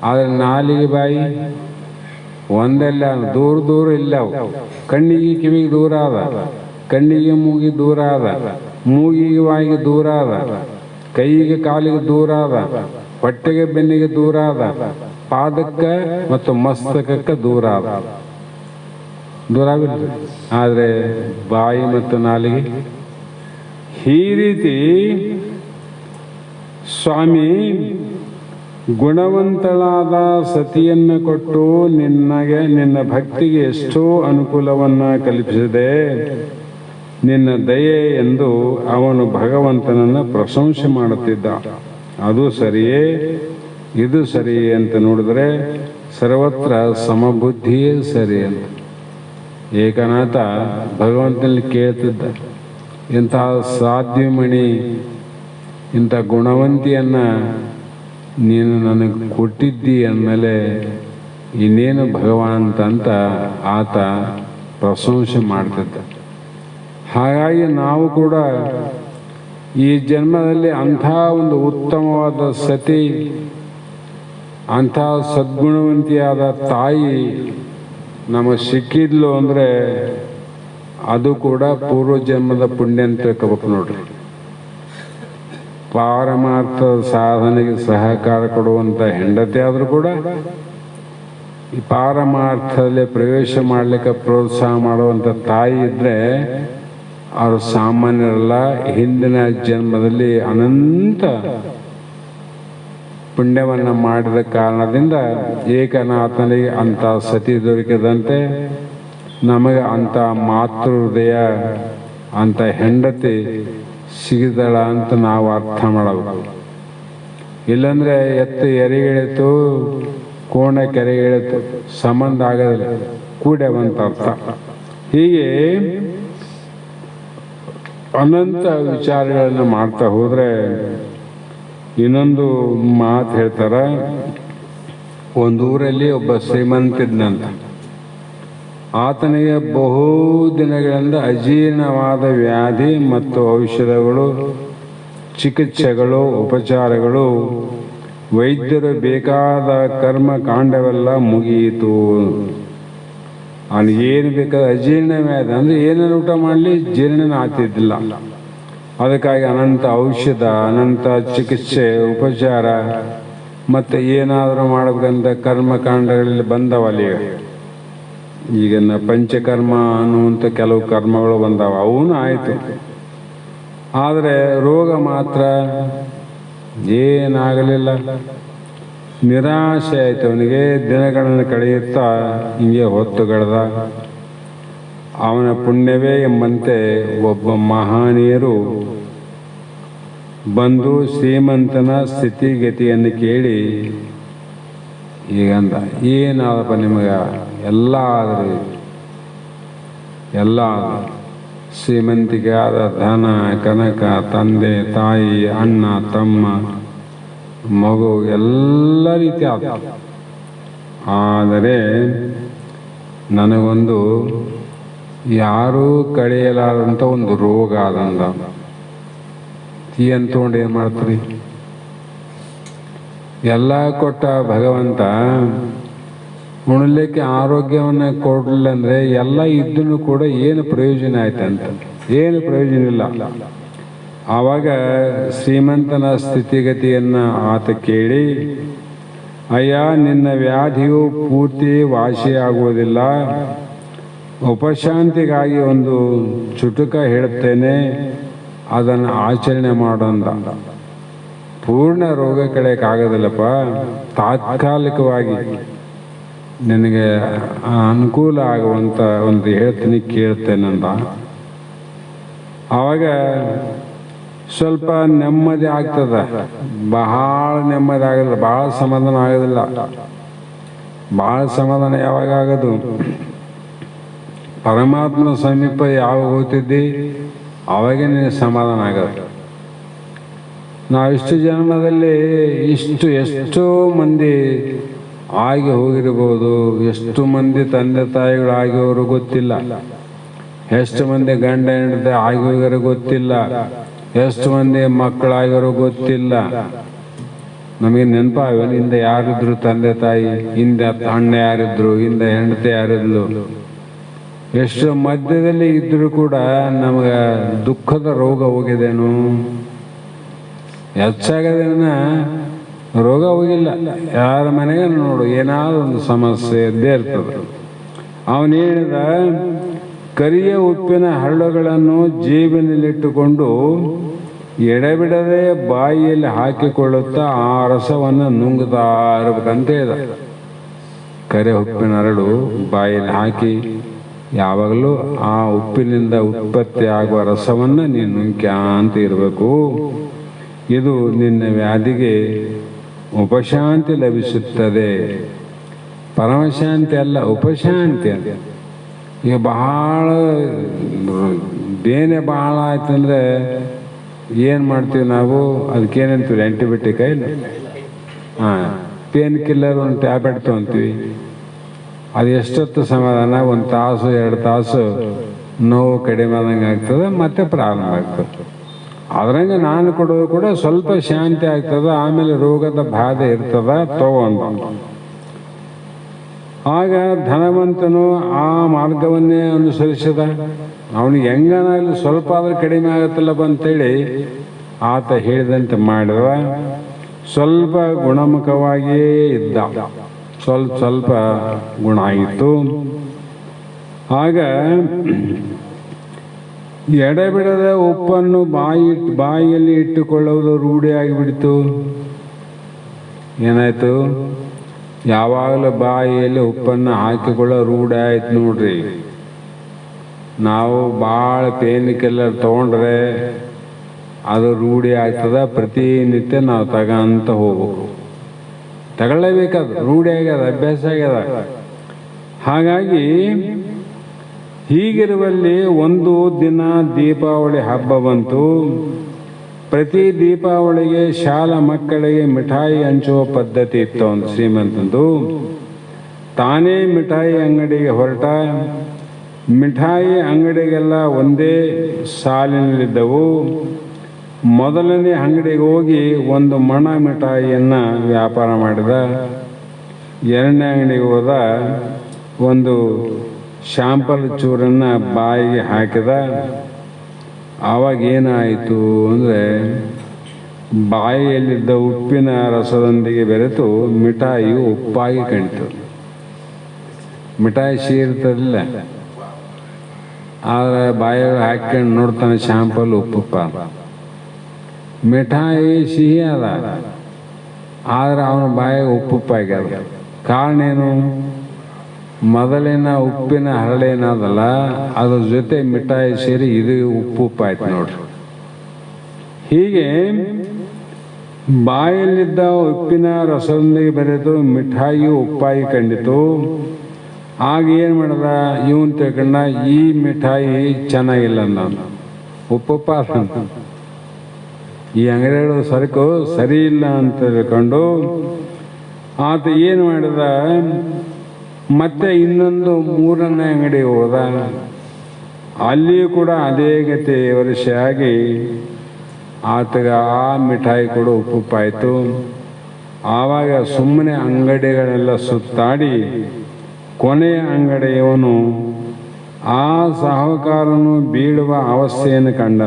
ಆದರೆ ನಾಲಿಗೆ ಬಾಯಿ ಒಂದೆಲ್ಲ, ದೂರ ದೂರ ಇಲ್ಲ. ಕಣ್ಣಿಗೆ ಕಿವಿಗೆ ದೂರ ಅದ, ಕಣ್ಣಿಗೆ ಮೂಗಿಗೆ ದೂರ ಅದ, ಮೂಗಿಗೆ ದೂರ ಅದ, ಕೈಗೆ ಕಾಲಿಗೆ ದೂರ ಅದ, ಹೊಟ್ಟೆಗೆ ಬೆನ್ನಿಗೆ ದೂರ ಅದ, ಪಾದಕ್ಕೆ ಮತ್ತು ಮಸ್ತಕಕ್ಕೆ ದೂರ ಅದ. ದೂರ ಬಿಡ್ರಿ. ಆದರೆ ಬಾಯಿ ಮತ್ತು ನಾಲಿಗೆ ಈ ರೀತಿ ಸ್ವಾಮಿ ಗುಣವಂತಳಾದ ಸತಿಯನ್ನು ಕೊಟ್ಟು ನಿನ್ನ ಭಕ್ತಿಗೆ ಎಷ್ಟೋ ಅನುಕೂಲವನ್ನು ಕಲ್ಪಿಸಿದೆ. ನಿನ್ನ ದಯೆ ಎಂದು ಅವನು ಭಗವಂತನನ್ನು ಪ್ರಶಂಸೆ ಮಾಡುತ್ತಿದ್ದ. ಅದು ಸರಿಯೇ, ಇದು ಸರಿಯೇ ಅಂತ ನೋಡಿದ್ರೆ ಸರ್ವತ್ರ ಸಮಬುದ್ಧಿಯೇ ಸರಿ ಅಂತ ಏಕನಾಥ ಭಗವಂತನಲ್ಲಿ ಕೇಳ್ತಿದ್ದ. ಇಂಥ ಸಾಧ್ವಿಮಣಿ, ಇಂಥ ಗುಣವಂತಿಯನ್ನು ನೀನು ನನಗೆ ಕೊಟ್ಟಿದ್ದಿ ಅಂದಮೇಲೆ ಇನ್ನೇನು ಭಗವಂತ ಅಂತ ಆತ ಪ್ರಶಂಸೆ ಮಾಡ್ತಿದ್ದ. ಹಾಗಾಗಿ ನಾವು ಕೂಡ ಈ ಜನ್ಮದಲ್ಲಿ ಅಂಥ ಒಂದು ಉತ್ತಮವಾದ ಸತಿ, ಅಂಥ ಸದ್ಗುಣವಂತಿಯಾದ ತಾಯಿ ನಮಗೆ ಸಿಕ್ಕಿದ್ಲು ಅಂದರೆ ಅದು ಕೂಡ ಪೂರ್ವ ಜನ್ಮದ ಪುಣ್ಯ ಅಂತ ತಿಳ್ಕೋಬೇಕು ನೋಡ್ರಿ. ಪಾರಮಾರ್ಥ ಸಾಧನೆಗೆ ಸಹಕಾರ ಕೊಡುವಂಥ ಹೆಂಡತಿ ಆದರೂ ಕೂಡ ಈ ಪಾರಮಾರ್ಥದಲ್ಲಿ ಪ್ರವೇಶ ಮಾಡಲಿಕ್ಕೆ ಪ್ರೋತ್ಸಾಹ ಮಾಡುವಂಥ ತಾಯಿ ಇದ್ದರೆ ಅವರು ಸಾಮಾನ್ಯರಲ್ಲ. ಹಿಂದಿನ ಜನ್ಮದಲ್ಲಿ ಅನಂತ ಪುಣ್ಯವನ್ನು ಮಾಡಿದ ಕಾರಣದಿಂದ ಏಕನಾಥನಿಗೆ ಅಂಥ ಸತಿ ದೊರಕಿದಂತೆ ನಮಗೆ ಅಂಥ ಮಾತೃ ಹೃದಯ, ಅಂಥ ಹೆಂಡತಿ ಸಿಗಿದಳ ಅಂತ ನಾವು ಅರ್ಥ ಮಾಡಬೇಕು. ಇಲ್ಲಾಂದರೆ ಎತ್ತು ಎರೆಗಿಳಿತು, ಕೋಣ ಕೆರೆಗಿಳಿತು, ಸಂಬಂಧ ಆಗೋದಿಲ್ಲ, ಕೂಡ್ಯವಂತ ಅರ್ಥ. ಹೀಗೆ ಅನಂತ ವಿಚಾರಗಳನ್ನು ಮಾಡ್ತಾ ಹೋದರೆ ಇನ್ನೊಂದು ಮಾತು ಹೇಳ್ತಾರೆ. ಒಂದೂರಲ್ಲಿ ಒಬ್ಬ ಶ್ರೀಮಂತಿದ್ನಂತ. ಆತನಿಗೆ ಬಹು ದಿನಗಳಿಂದ ಅಜೀರ್ಣವಾದ ವ್ಯಾಧಿ ಮತ್ತು ಔಷಧಗಳು, ಚಿಕಿತ್ಸೆಗಳು, ಉಪಚಾರಗಳು, ವೈದ್ಯರು ಬೇಕಾದ ಕರ್ಮಕಾಂಡವೆಲ್ಲ ಮುಗಿಯಿತು. ಅವನಿಗೇನು ಬೇಕಾದ ಅಜೀರ್ಣ ವ್ಯಾಧಿ ಅಂದರೆ ಏನೇನು ಊಟ ಮಾಡಲಿ ಜೀರ್ಣನ ಆಗ್ತಿದ್ದಿಲ್ಲ. ಅದಕ್ಕಾಗಿ ಅನಂತ ಔಷಧ, ಅನಂತ ಚಿಕಿತ್ಸೆ, ಉಪಚಾರ ಮತ್ತು ಏನಾದರೂ ಮಾಡಬೇಕಂತ ಕರ್ಮಕಾಂಡಗಳಲ್ಲಿ ಬಂದವಲ್ಲಿ. ಈಗ ಪಂಚಕರ್ಮ ಅನ್ನುವಂಥ ಕೆಲವು ಕರ್ಮಗಳು ಬಂದವ, ಅವನು ಆಯಿತು. ಆದರೆ ರೋಗ ಮಾತ್ರ ಏನಾಗಲಿಲ್ಲ. ನಿರಾಶೆ ಆಯಿತು ಅವನಿಗೆ. ದಿನಗಳನ್ನು ಕಳೆಯುತ್ತಾ ಹಿಂಗೆ ಹೊತ್ತುಗಳೆದ. ಅವನ ಪುಣ್ಯವೇ ಎಂಬಂತೆ ಒಬ್ಬ ಮಹನೀಯರು ಬಂದು ಶ್ರೀಮಂತನ ಸ್ಥಿತಿಗತಿಯನ್ನು ಕೇಳಿ ಈಗಂದ, ಏನಾದಪ್ಪ ನಿಮಗೆ? ಎಲ್ಲ ಆದರೆ ಎಲ್ಲ ಶ್ರೀಮಂತಿಕೆ ಆದ, ಧನ ಕನಕ, ತಂದೆ ತಾಯಿ, ಅಣ್ಣ ತಮ್ಮ, ಮಗು, ಎಲ್ಲ ರೀತಿ ಆದ. ಆದರೆ ನನಗೊಂದು ಯಾರೂ ಕಳೆಯಲಾದಂಥ ಒಂದು ರೋಗ ಆದಂದ. ಈ ಅಂದ್ಕೊಂಡು ಏನು ಮಾಡ್ತೀರಿ? ಎಲ್ಲ ಕೊಟ್ಟ ಭಗವಂತ ಉಣಲಿಕ್ಕೆ ಆರೋಗ್ಯವನ್ನು ಕೊಡಲಿಲ್ಲ ಅಂದರೆ ಎಲ್ಲ ಇದ್ದೂ ಕೂಡ ಏನು ಪ್ರಯೋಜನ ಆಯ್ತಂತ? ಏನು ಪ್ರಯೋಜನ ಇಲ್ಲ. ಆವಾಗ ಶ್ರೀಮಂತನ ಸ್ಥಿತಿಗತಿಯನ್ನು ಆತ ಕೇಳಿ, ಅಯ್ಯ, ನಿನ್ನ ವ್ಯಾಧಿಯು ಪೂರ್ತಿ ವಾಸಿಯಾಗುವುದಿಲ್ಲ. ಉಪಶಾಂತಿಗಾಗಿ ಒಂದು ಚುಟುಕ ಹೇಳುತ್ತೇನೆ, ಅದನ್ನು ಆಚರಣೆ ಮಾಡೋಂದ. ಪೂರ್ಣ ರೋಗ ಕಳೆಯಕ್ಕಾಗೋದಿಲ್ಲಪ್ಪ, ತಾತ್ಕಾಲಿಕವಾಗಿ ನಿನಗೆ ಅನುಕೂಲ ಆಗುವಂಥ ಒಂದು ಹೇಳ್ತೀನಿ, ಕೇಳ್ತೇನಂದ. ಆವಾಗ ಸ್ವಲ್ಪ ನೆಮ್ಮದಿ ಆಗ್ತದ. ಬಹಳ ನೆಮ್ಮದಿ ಆಗೋದಿಲ್ಲ, ಭಾಳ ಸಮಾಧಾನ ಆಗೋದಿಲ್ಲ. ಭಾಳ ಸಮಾಧಾನ ಯಾವಾಗ ಆಗೋದು? ಪರಮಾತ್ಮನ ಸಮೀಪ ಯಾವಾಗ ಹೋಗ್ತಿದ್ದಿ ಅವಾಗೇ ನಿನಗೆ ಸಮಾಧಾನ ಆಗೋದು. ನಾವಿಷ್ಟು ಜನ್ಮದಲ್ಲಿ ಎಷ್ಟೋ ಮಂದಿ ಆಗಿ ಹೋಗಿರ್ಬೋದು, ಎಷ್ಟು ಮಂದಿ ತಂದೆ ತಾಯಿಗಳು ಆಗಿರೋರು ಗೊತ್ತಿಲ್ಲ, ಎಷ್ಟು ಮಂದಿ ಗಂಡ ಹೆಂಡತಿ ಆಗಿ ಹೋಗಿರೋ ಗೊತ್ತಿಲ್ಲ, ಎಷ್ಟು ಮಂದಿ ಮಕ್ಕಳಾಗಿರೋ ಗೊತ್ತಿಲ್ಲ. ನಮಗೆ ನೆನಪಾಗಲ್ಲ, ಹಿಂದೆ ಯಾರಿದ್ರು ತಂದೆ ತಾಯಿ, ಹಿಂದೆ ಅಣ್ಣ ಯಾರಿದ್ರು, ಹಿಂದೆ ಹೆಂಡತಿ ಯಾರಿದ್ಲು, ಎಷ್ಟು ಮಧ್ಯದಲ್ಲಿ ಇದ್ರೂ ಕೂಡ ನಮಗೆ ದುಃಖದ ರೋಗ ಹೋಗಿದೇನು? ಹೆಚ್ಚಾಗದೇನ ರೋಗ ಹೋಗಿಲ್ಲ. ಯಾರ ಮನೆಗೆ ನೋಡು ಏನಾದ್ರು ಒಂದು ಸಮಸ್ಯೆ ಇದ್ದೇ ಇರ್ತದೆ. ಅವನು ಹೇಳಿದ, ಕರಿಯ ಉಪ್ಪಿನ ಹರಳುಗಳನ್ನು ಜೇಬಿನಲ್ಲಿಟ್ಟುಕೊಂಡು ಎಡೆಬಿಡದೆ ಬಾಯಿಯಲ್ಲಿ ಹಾಕಿಕೊಳ್ಳುತ್ತಾ ಆ ರಸವನ್ನು ನುಂಗುತ್ತಾ ಇರ್ಬೇಕಂತ ಹೇಳಿದ. ಕರಿ ಉಪ್ಪಿನ ಹರಳು ಬಾಯಲ್ಲಿ ಹಾಕಿ ಯಾವಾಗಲೂ ಆ ಉಪ್ಪಿನಿಂದ ಉತ್ಪತ್ತಿ ಆಗುವ ರಸವನ್ನು ನೀನು ನುಂಗ್ಯಾಂತ ಇರಬೇಕು. ಇದು ನಿನ್ನ ವ್ಯಾಧಿಗೆ ಉಪಶಾಂತಿ ಲಭಿಸುತ್ತದೆ. ಪರಮಶಾಂತಿ ಅಲ್ಲ, ಉಪಶಾಂತಿ ಅಂತ. ಈಗ ಬಹಳ ಬೇನೆ ಬಹಳ ಆಯ್ತಂದ್ರೆ ಏನು ಮಾಡ್ತೀವಿ ನಾವು? ಅದಕ್ಕೇನಂತೀವಿ? ಆ್ಯಂಟಿಬಯೋಟಿಕ್ ಇಲ್ಲ, ಪೇನ್ ಕಿಲ್ಲರ್ ಒಂದು ಟ್ಯಾಬ್ಲೆಟ್ ತೊಗೊತೀವಿ. ಅದು ಎಷ್ಟೊತ್ತು ಸಮಾಧಾನ? 1 ತಾಸು 2 ತಾಸು ನೋವು ಕಡಿಮೆ ಆದಂಗೆ ಆಗ್ತದೆ, ಮತ್ತೆ ಪ್ರಾರಂಭ ಆಗ್ತದೆ. ಅದ್ರಂಗೆ ನಾನು ಕೊಡೋದು ಕೂಡ ಸ್ವಲ್ಪ ಶಾಂತಿ ಆಗ್ತದೆ, ಆಮೇಲೆ ರೋಗದ ಬಾಧೆ ಇರ್ತದ ತಗೊಂಡು. ಆಗ ಧನವಂತನು ಆ ಮಾರ್ಗವನ್ನೇ ಅನುಸರಿಸಿದ. ಅವನಿಗೆ ಹೆಂಗನಾಗಲಿ ಸ್ವಲ್ಪ ಆದ್ರೆ ಕಡಿಮೆ ಆಗುತ್ತಲ್ಲಪ್ಪ ಅಂತೇಳಿ ಆತ ಹೇಳಿದಂತೆ ಮಾಡಿದ. ಸ್ವಲ್ಪ ಗುಣಮುಖವಾಗಿಯೇ ಇದ್ದ, ಸ್ವಲ್ಪ ಗುಣ ಆಗಿತ್ತು. ಆಗ ಎಡೆಬಿಡದ ಉಪ್ಪನ್ನು ಬಾಯಿಯಲ್ಲಿ ಇಟ್ಟುಕೊಳ್ಳುವುದು ರೂಢಿಯಾಗಿಬಿಡ್ತು. ಏನಾಯ್ತು? ಯಾವಾಗಲೂ ಬಾಯಿಯಲ್ಲಿ ಉಪ್ಪನ್ನು ಹಾಕಿಕೊಳ್ಳೋ ರೂಢಿ ಆಯ್ತು ನೋಡ್ರಿ. ನಾವು ಭಾಳ ಪೇನ್ ಕಿಲ್ಲರ್ ತೊಗೊಂಡ್ರೆ ಅದು ರೂಢಿ ಆಗ್ತದ. ಪ್ರತಿನಿತ್ಯ ನಾವು ತಗಂತ ಹೋಗ್ಬೇಕು, ತಗೊಳ್ಳೇಬೇಕಾದ ರೂಢಿ ಆಗ್ಯದ, ಅಭ್ಯಾಸ ಆಗ್ಯದ. ಹಾಗಾಗಿ ಹೀಗಿರುವಲ್ಲಿ ಒಂದು ದಿನ ದೀಪಾವಳಿ ಹಬ್ಬ ಬಂತು. ಪ್ರತಿ ದೀಪಾವಳಿಗೆ ಶಾಲಾ ಮಕ್ಕಳಿಗೆ ಮಿಠಾಯಿ ಹಂಚುವ ಪದ್ಧತಿ ಇತ್ತು ಒಂದು ಶ್ರೀಮಂತಂದು. ತಾನೇ ಮಿಠಾಯಿ ಅಂಗಡಿಗೆ ಹೊರಟ. ಮಿಠಾಯಿ ಅಂಗಡಿಗೆಲ್ಲ ಒಂದೇ ಸಾಲಿನಲ್ಲಿದ್ದವು. ಮೊದಲನೇ ಅಂಗಡಿಗೆ ಹೋಗಿ ಒಂದು ಮಣ ಮಿಠಾಯಿಯನ್ನು ವ್ಯಾಪಾರ ಮಾಡಿದ. ಎರಡನೇ ಅಂಗಡಿಗೆ ಹೋದ, ಒಂದು ಶಾಂಪಲ್ ಚೂರನ್ನು ಬಾಯಿಗೆ ಹಾಕಿದ. ಆವಾಗ ಏನಾಯಿತು ಅಂದರೆ, ಬಾಯಿಯಲ್ಲಿದ್ದ ಉಪ್ಪಿನ ರಸದೊಂದಿಗೆ ಬೆರೆತು ಮಿಠಾಯಿಯು ಉಪ್ಪಾಗಿ ಕಾಣಿತು. ಮಿಠಾಯಿ ಸಿಹಿ ಇರ್ತದಿಲ್ಲ, ಆದರೆ ಬಾಯಲ್ಲಿ ಹಾಕ್ಕೊಂಡು ನೋಡ್ತಾನೆ ಶಾಂಪಲ್ ಉಪ್ಪುಪ್ಪ. ಮಿಠಾಯಿ ಸಿಹಿ ಅದ, ಆದರೆ ಅವನ ಬಾಯಿಗೆ ಉಪ್ಪುಪ್ಪಾಗ್ಯದ. ಕಾರಣ ಏನು? ಮೊದಲಿನ ಉಪ್ಪಿನ ಹರಳೇನದಲ್ಲ, ಅದ್ರ ಜೊತೆ ಮಿಠಾಯಿ ಸೇರಿ ಇದು ಉಪ್ಪುಪ್ಪಾಯ್ತು ನೋಡ್ರಿ. ಹೀಗೆ ಬಾಯಲ್ಲಿದ್ದ ಉಪ್ಪಿನ ರಸದೊಂದಿಗೆ ಬೆರೆತು ಮಿಠಾಯಿಯು ಉಪ್ಪಾಗಿ ಕಂಡಿತು. ಆಗ ಏನು ಮಾಡಿದ ಇವನ್ ತಿಳ್ಕೊಂಡ, ಈ ಮಿಠಾಯಿ ಚೆನ್ನಾಗಿಲ್ಲ, ನಾನು ಉಪ್ಪುಪ್ಪ ಈ ಅಂಗಡಿಗಳ ಸರಕು ಸರಿ ಇಲ್ಲ ಅಂತ ತಿಳ್ಕೊಂಡು ಆತ ಏನು ಮಾಡಿದ, ಮತ್ತೆ ಇನ್ನೊಂದು 3ನೇ ಅಂಗಡಿಗೆ ಹೋದ. ಅಲ್ಲಿಯೂ ಕೂಡ ಅದೇ ಗತಿ ವರ್ಷಾಗಿ ಆತಗ ಆ ಮಿಠಾಯಿ ಕೂಡ ಉಪ್ಪುಪ್ಪಾಯಿತು. ಆವಾಗ ಸುಮ್ಮನೆ ಅಂಗಡಿಗಳೆಲ್ಲ ಸುತ್ತಾಡಿ ಕೊನೆಯ ಅಂಗಡಿಯವನು ಆ ಸಾಹುಕಾರನು ಬೀಳುವ ಅವಸ್ಥೆಯನ್ನು ಕಂಡ,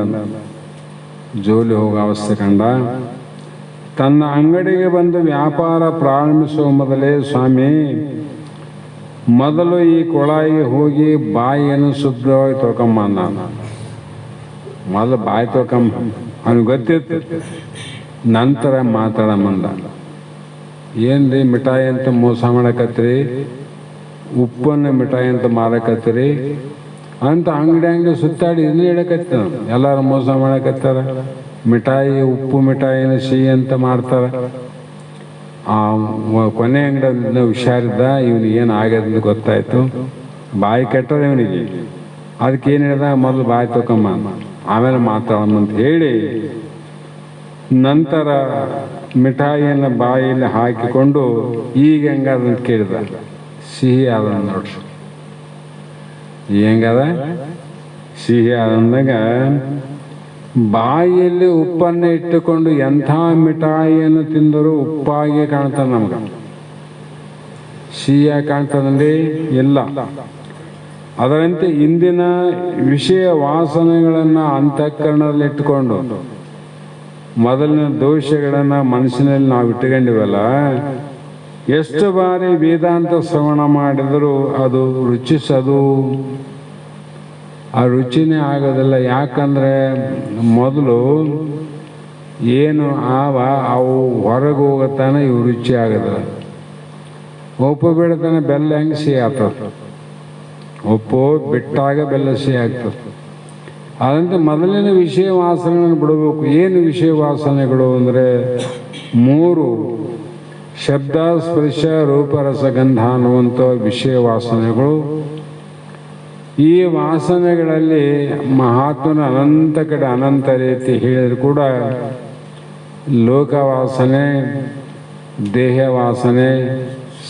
ಜೋಲಿ ಹೋಗೋ ಅವಸ್ಥೆ ಕಂಡ. ತನ್ನ ಅಂಗಡಿಗೆ ಬಂದು ವ್ಯಾಪಾರ ಪ್ರಾರಂಭಿಸುವ ಮೊದಲೇ, ಸ್ವಾಮಿ ಮೊದಲು ಈ ಕೊಳಾಯಿಗೆ ಹೋಗಿ ಬಾಯಿಯನ್ನು ಶುದ್ಧವಾಗಿ ತೊಳ್ಕೊಂಬ. ಮೊದಲು ಬಾಯಿ ತೊಳ್ಕೊಂಬ, ಅವನಿಗೆ ಗೊತ್ತಿತ್ತು. ನಂತರ ಮಾತಾಡಮಂದ. ಏನ್ರಿ ಮಿಠಾಯಿ ಅಂತ ಮೋಸ ಮಾಡಕತ್ರಿ, ಉಪ್ಪನ್ನು ಮಿಠಾಯಿ ಅಂತ ಮಾರಕತ್ತೀರಿ ಅಂತ ಅಂಗಡಿ ಸುತ್ತಾಡಿ ಇದನ್ನ ಹೇಳಕತ್ತ. ಎಲ್ಲರೂ ಮೋಸ ಮಾಡಕತ್ತಾರ. ಮಿಠಾಯಿ ಉಪ್ಪು ಮಿಠಾಯಿನ ಸಿಹಿ ಅಂತ ಮಾಡ್ತಾರ. ಆ ಕೊನೆ ಅಂಗಡಿ ಹುಷಾರಿದ್ದ, ಇವನಿಗೆ ಏನು ಆಗ್ಯದ ಗೊತ್ತಾಯ್ತು. ಬಾಯಿ ಕೆಟ್ಟದ ಇವನಿಗೆ. ಅದಕ್ಕೆ ಏನು ಹೇಳ್ದ, ಮೊದಲು ಬಾಯಿ ತೊಕೊಂಬ, ಆಮೇಲೆ ಮಾತಾಡೋಣ ಹೇಳಿ ನಂತರ ಮಿಠಾಯಿಯನ್ನು ಬಾಯಿಯಲ್ಲಿ ಹಾಕಿಕೊಂಡು ಈಗ ಹೆಂಗಾದಂತ ಕೇಳಿದ. ಸಿಹಿ ಆದ ನೋಡ್ರಿ, ಹೆಂಗದ ಸಿಹಿ ಆದಂದಾಗ ಬಾಯಿಯಲ್ಲಿ ಉಪ್ಪನ್ನು ಇಟ್ಟುಕೊಂಡು ಎಂಥ ಮಿಠಾಯಿಯನ್ನು ತಿಂದರೂ ಉಪ್ಪಾಗಿ ಕಾಣ್ತದೆ. ನಮ್ಗೆ ಸಿಹಿಯಾಗಿ ಕಾಣ್ತದಂడి? ಇಲ್ಲ. ಅದರಂತೆ ಇಂದಿನ ವಿಷಯ ವಾಸನೆಗಳನ್ನು ಅಂತಃಕರಣದಲ್ಲಿಟ್ಟುಕೊಂಡು ಮೊದಲಿನ ದೋಷಗಳನ್ನು ಮನಸ್ಸಿನಲ್ಲಿ ನಾವು ಇಟ್ಟುಕೊಂಡಿವಲ್ಲ, ಎಷ್ಟು ಬಾರಿ ವೇದಾಂತ ಶ್ರವಣ ಮಾಡಿದರೂ ಅದು ರುಚಿಸದು, ಆ ರುಚಿನೇ ಆಗೋದಿಲ್ಲ. ಯಾಕಂದರೆ ಮೊದಲು ಏನು ಅವು ಹೊರಗೆ ಹೋಗತ್ತಾನೆ ಇವು ರುಚಿ ಆಗೋದಿಲ್ಲ. ಉಪ್ಪು ಬಿಡ್ತಾನೆ ಬೆಲ್ಲ ಹೆಂಗೆ ಸಿಹಿ ಆಗ್ತದೆ, ಉಪ್ಪು ಬಿಟ್ಟಾಗ ಬೆಲ್ಲ ಸಿಹಿ ಆಗ್ತದೆ. ಅದಂತೆ ಮೊದಲಿನ ವಿಷಯ ವಾಸನೆಗಳನ್ನು ಬಿಡಬೇಕು. ಏನು ವಿಷಯ ವಾಸನೆಗಳು ಅಂದರೆ 3: ಶಬ್ದ, ಸ್ಪರ್ಶ, ರೂಪ, ರಸಗಂಧ ಅನ್ನುವಂಥ ವಿಷಯ ವಾಸನೆಗಳು. ಈ ವಾಸನೆಗಳಲ್ಲಿ ಮಹಾತ್ಮನ ಅನಂತ ಕಡೆ ಅನಂತ ರೀತಿ ಹೇಳಿದ್ರು ಕೂಡ ಲೋಕವಾಸನೆ, ದೇಹ ವಾಸನೆ,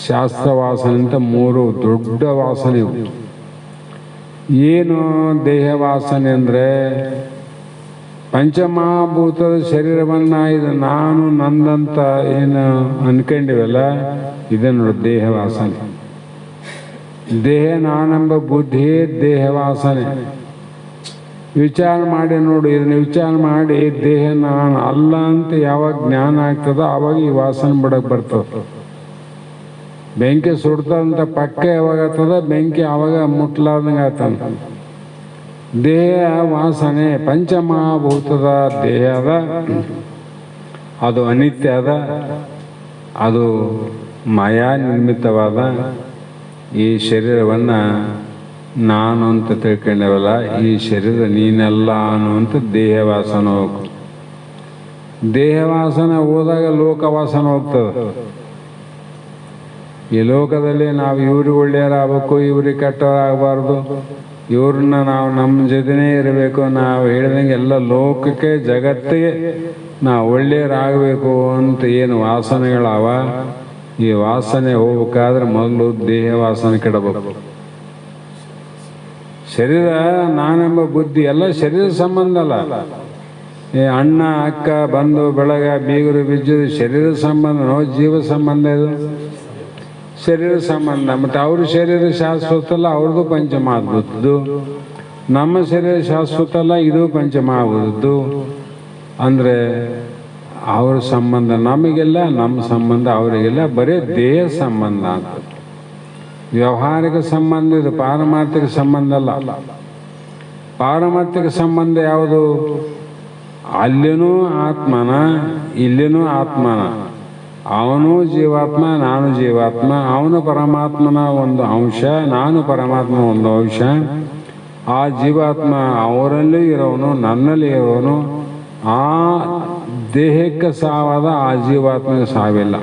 ಶಾಸ್ತ್ರ ವಾಸನೆ ಅಂತ 3 ದೊಡ್ಡ ವಾಸನೆ ಇವು. ಏನು ದೇಹ ವಾಸನೆ ಅಂದರೆ ಪಂಚಮಹಾಭೂತದ ಶರೀರವನ್ನು ಇದು ನಾನು ನಂದಂತ ಏನು ಅನ್ಕೊಂಡಿವಲ್ಲ, ಇದೆ ನೋಡಿ ದೇಹ ವಾಸನೆ. ದೇಹ ನಾನೆಂಬ ಬುದ್ಧಿಯೇ ದೇಹ ವಾಸನೆ. ವಿಚಾರ ಮಾಡಿ ನೋಡಿ, ಇದನ್ನು ವಿಚಾರ ಮಾಡಿ ದೇಹ ನಾನು ಅಲ್ಲ ಅಂತ ಯಾವಾಗ ಜ್ಞಾನ ಆಗ್ತದೋ ಆವಾಗ ಈ ವಾಸನೆ ಬಿಡಕ್ಕೆ ಬರ್ತದೆ. ಬೆಂಕಿ ಸುಡ್ತದಂತ ಪಕ್ಕ ಯಾವಾಗ ಆಗ್ತದ, ಬೆಂಕಿ ಆವಾಗ ಮುಟ್ಲಾರ್ದಂಗೆ ಆಗ್ತಾನೆ. ದೇಹ ವಾಸನೆ ಪಂಚಮಹಾಭೂತದ ದೇಹ ಅದ, ಅದು ಅನಿತ್ಯ ಅದ, ಅದು ಮಾಯಾ ನಿರ್ಮಿತವಾದ. ಈ ಶರೀರವನ್ನು ನಾನು ಅಂತ ತಿಳ್ಕೊಂಡವಲ್ಲ, ಈ ಶರೀರ ನೀನೆಲ್ಲ ಅನ್ನುವಂಥ ದೇಹವಾಸನ ಹೋಗ್ತದೆ. ದೇಹವಾಸನ ಹೋದಾಗ ಲೋಕವಾಸನ ಹೋಗ್ತದೆ. ಈ ಲೋಕದಲ್ಲಿ ನಾವು ಇವ್ರಿಗೆ ಒಳ್ಳೆಯರಾಗಬೇಕು, ಇವ್ರಿಗೆ ಕೆಟ್ಟವರಾಗಬಾರ್ದು, ಇವ್ರನ್ನ ನಾವು ನಮ್ಮ ಜೊತೆನೇ ಇರಬೇಕು, ನಾವು ಹೇಳ್ದಂಗೆ ಎಲ್ಲ ಲೋಕಕ್ಕೆ ಜಗತ್ತಿಗೆ ನಾವು ಒಳ್ಳೆಯರಾಗಬೇಕು ಅಂತ ಏನು ವಾಸನೆಗಳವ, ಈ ವಾಸನೆ ಹೋಗ್ಬೇಕಾದ್ರೆ ಮೊದಲು ದೇಹ ವಾಸನೆ ಕೆಡಬೇಕು. ಶರೀರ ನಾನೆಂಬ ಬುದ್ಧಿ ಎಲ್ಲ ಶರೀರ ಸಂಬಂಧ ಅಲ್ಲ. ಅಣ್ಣ ಅಕ್ಕ ಬಂಧು ಬೆಳಗ ಬೀಗರು ಬಿಜ್ಜದು ಶರೀರ ಸಂಬಂಧ, ಜೀವ ಸಂಬಂಧ. ಇದು ಶರೀರ ಸಂಬಂಧ. ಮತ್ತು ಅವ್ರ ಶರೀರ ಶಾಶ್ವತ ಅಲ್ಲ, ಅವ್ರದ್ದು ಪಂಚಮಹಾಭೂತದ್ದು. ನಮ್ಮ ಶರೀರ ಶಾಶ್ವತ ಅಲ್ಲ, ಇದು ಪಂಚಮಹಾಭೂತದ್ದು. ಅಂದರೆ ಅವ್ರ ಸಂಬಂಧ ನಮಗೆಲ್ಲ, ನಮ್ಮ ಸಂಬಂಧ ಅವರಿಗೆಲ್ಲ, ಬರೀ ದೇಹ ಸಂಬಂಧ ಅಂತ. ವ್ಯವಹಾರಿಕ ಸಂಬಂಧ ಇದು, ಪಾರಮಾರ್ಥಿಕ ಸಂಬಂಧ ಅಲ್ಲ. ಪಾರಮಾರ್ಥಿಕ ಸಂಬಂಧ ಯಾವುದು? ಅಲ್ಲಿನೂ ಆತ್ಮನ, ಇಲ್ಲಿನೂ ಆತ್ಮನ. ಅವನು ಜೀವಾತ್ಮ, ನಾನು ಜೀವಾತ್ಮ. ಅವನು ಪರಮಾತ್ಮನ ಒಂದು ಅಂಶ, ನಾನು ಪರಮಾತ್ಮನ ಒಂದು ಅಂಶ. ಆ ಜೀವಾತ್ಮ ಅವರಲ್ಲಿ ಇರೋನು, ನನ್ನಲ್ಲಿ ಇರೋನು. ಆ ದೇಹಕ್ಕೆ ಸಾವಾದ ಆ ಜೀವಾತ್ಮನಿಗೆ ಸಾವಿಲ್ಲ.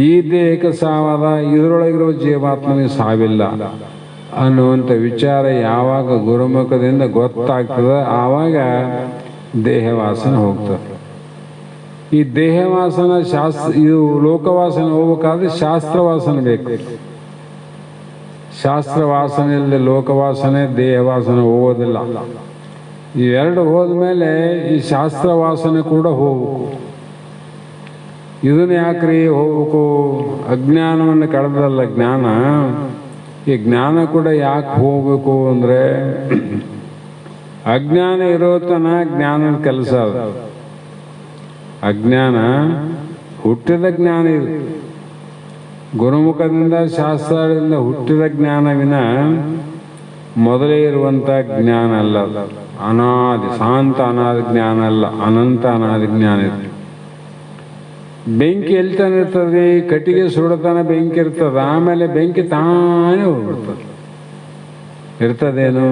ಈ ದೇಹಕ್ಕೆ ಸಾವಾದ ಇದರೊಳಗಿರೋ ಜೀವಾತ್ಮನಿಗೆ ಸಾವಿಲ್ಲ ಅನ್ನುವಂಥ ವಿಚಾರ ಯಾವಾಗ ಗುರುಮುಖದಿಂದ ಗೊತ್ತಾಗ್ತದೆ ಆವಾಗ ದೇಹವಾಸನೆ ಹೋಗ್ತದೆ. ಈ ದೇಹವಾಸನ ಇದು ಲೋಕವಾಸನೆ ಹೋಗ್ಬೇಕಾದ್ರೆ ಶಾಸ್ತ್ರವಾಸನೆ ಬೇಕು. ಶಾಸ್ತ್ರವಾಸನೆಯಲ್ಲಿ ಲೋಕವಾಸನೆ, ದೇಹವಾಸನೆ ಹೋಗೋದಿಲ್ಲ. ಇವೆರಡು ಹೋದ್ಮೇಲೆ ಈ ಶಾಸ್ತ್ರವಾಸನೆ ಕೂಡ ಹೋಗ್ಬೇಕು. ಇದನ್ನು ಯಾಕ್ರಿ ಹೋಗ್ಬೇಕು? ಅಜ್ಞಾನವನ್ನು ಕಳೆದಲ್ಲ ಜ್ಞಾನ. ಈ ಜ್ಞಾನ ಕೂಡ ಯಾಕೆ ಹೋಗ್ಬೇಕು ಅಂದರೆ, ಅಜ್ಞಾನ ಇರೋ ತನ ಜ್ಞಾನದ ಕೆಲಸ ಅದು. ಅಜ್ಞಾನ ಹುಟ್ಟಿದ ಜ್ಞಾನ ಇದು. ಗುರುಮುಖದಿಂದ ಶಾಸ್ತ್ರದಿಂದ ಹುಟ್ಟಿದ ಜ್ಞಾನವಿನ ಮೊದಲೇ ಇರುವಂಥ ಜ್ಞಾನ ಅಲ್ಲ. ಅನಾದಿ ಶಾಂತ ಅನಾದಿ ಜ್ಞಾನ ಅಲ್ಲ, ಅನಂತ ಅನಾದಿ ಜ್ಞಾನ ಇದೆ. ಬೆಂಕಿ ಎಲ್ತಾನೆ ಇರ್ತದೆ, ಕಟ್ಟಿಗೆ ಸುಡತಾನ ಬೆಂಕಿ ಇರ್ತದೆ, ಆಮೇಲೆ ಬೆಂಕಿ ತಾನೇ ಹೋಗ್ಬಿಡ್ತದೆ. ಇರ್ತದೇನು?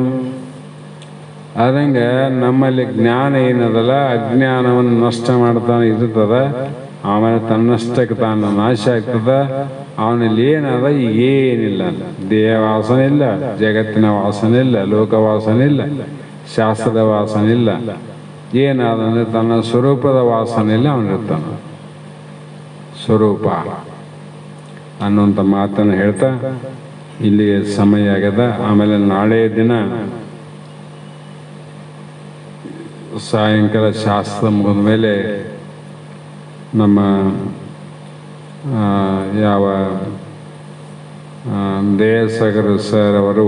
ಆದಂಗೆ ನಮ್ಮಲ್ಲಿ ಜ್ಞಾನ ಏನದಲ್ಲ, ಅಜ್ಞಾನವನ್ನು ನಷ್ಟ ಮಾಡ್ತಾನೆ ಇರ್ತದೆ, ಆಮೇಲೆ ತನ್ನಷ್ಟಕ್ಕೆ ತಾನು ನಾಶ ಆಗ್ತದೆ. ಅವನಲ್ಲಿ ಏನದ? ಏನಿಲ್ಲ. ದೇಹ ವಾಸನೆ ಇಲ್ಲ, ಜಗತ್ತಿನ ವಾಸನೆ ಇಲ್ಲ, ಲೋಕವಾಸನೆ ಇಲ್ಲ, ಶಾಸ್ತ್ರದ ವಾಸನೆ ಇಲ್ಲ. ಏನಾದಂದ್ರೆ ತನ್ನ ಸ್ವರೂಪದ ವಾಸನೆಯಲ್ಲಿ ಅವನಿರ್ತಾನೆ. ಸ್ವರೂಪ ಅನ್ನುವಂಥ ಮಾತನ್ನು ಹೇಳ್ತಾ ಇಲ್ಲಿ ಸಮಯ ಆಗ್ಯದ. ಆಮೇಲೆ ನಾಳೆ ದಿನ ಸಾಯಂಕಾಲ ಶಾಸ್ತ್ರ ಮುಗಿದ ಮೇಲೆ ನಮ್ಮ ಯಾವ ದೇವಸಾಗರ ಸರ್ ಅವರು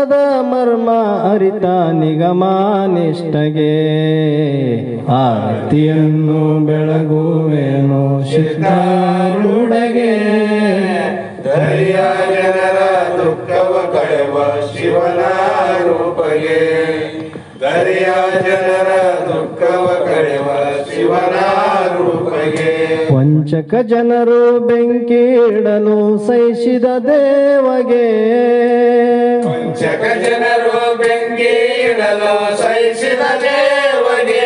ಶಾಸ್ತ್ರದ ಮರ್ಮ ಅರಿತ ನಿಗಮ ನಿಷ್ಠಗೆ ಆರತಿಯನ್ನು ಬೆಳಗುವೇನು ಸಿದ್ಧಾರೂಢಗೆ. ಧೈರ್ಯ ಜನರ ದುಃಖವ ಕಳೆವ ಶಿವನ ರೂಪಗೆ. ಧೈರ್ಯ ಜನರ ದುಃಖವ ಕಳೆವ ಶಿವನ ರೂಪಗೆ. ವಂಚಕ ಜನರು ಬೆಂಕಿ ಇಡಲು ಸಹಿಸಿದ ದೇವಗೆ. ವಂಚಕ ಜನರು ಬೆಂಕಿ ಇಡಲು ಸಹಿಸಿದ ದೇವಗೆ.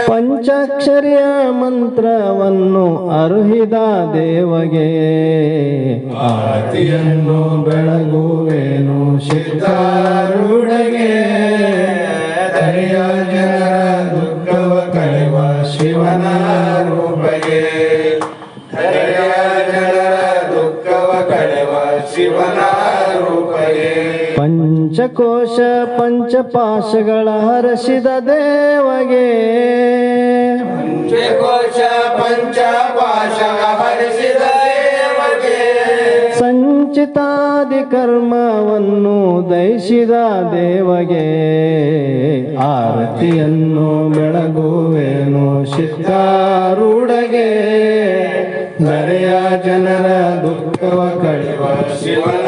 ಪಂಚಾಕ್ಷರಿಯ ಮಂತ್ರವನ್ನು ಅರುಹಿದ ದೇವಗೆ ಆರತಿಯನ್ನು ಬೆಳಗುವೇನು ಸಿದ್ಧಾರೂಢಗೆ. ಧೈರ್ಯ ಜನರ ದುಃಖವ ಕಳೆವ ಶಿವನ ರೂಪಗೆ. ಧೈರ್ಯ ಜನರ ದುಃಖವ ಕಳೆವ ಶಿವನ ರೂಪಗೆ. ಪಂಚಕೋಶ ಪಂಚಪಾಶಗಳ ಹರಸಿದ ದೇವಗೆ. ಪಂಚಕೋಶ ಪಂಚಪಾಶ ಹರಿಸಿದ ದೇವಗೆ. ಸಂಚಿತಾದಿ ಕರ್ಮವನ್ನು ದಯಿಸಿದ ದೇವಗೆ ಆರತಿಯನ್ನು ಬೆಳಗುವೇನು ಸಿದ್ಧಾರೂಢಗೆ. ಧರೆಯ ಜನರ ದುಃಖವ ಕಳೆವ ಶಿವನ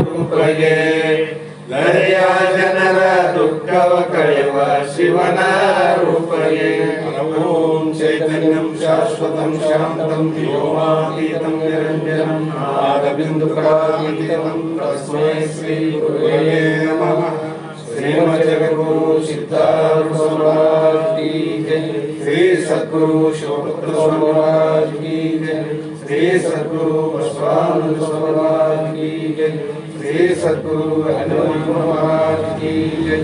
ರೂಪಗೆ. ಧರೆಯ ಜನರ ದುಃಖವ ಕಳೆವ ಶಿವನ ರೂಪಗೆ. ಓಂ ಚೈತನ್ಯಂ ಶಾಶ್ವತಂ ಶಾಂತಂ ವ್ಯೋಮಾತೀತಂ ನಿರಂಜನಂ ನಾದಬಿಂದುಕಾತೀತಂ ತಸ್ಮೈ ಶ್ರೀ ಗುರುವೇ ನಮಃ. ಶ್ರೀಮಜ್ಜಗದ್ಗುರು ಸಿದ್ಧಾರೂಢ ಮಹಾರಾಜ್ ಕಿ ಜೈ. ಶ್ರೀ ಸದ್ಗುರು ಶಿವಪುತ್ರ ಮಹಾರಾಜ್ ಕಿ ಜೈ. ಶ್ರೀ ಸದ್ಗುರು ಬಸವಾನಂದ ಮಹಾರಾಜ್ ಕಿ ಜೈ. ಶ್ರೀ ಸದ್ಗುರು ಹನುಮಂತ ಮಹಾರಾಜ್ ಕಿ ಜೈ.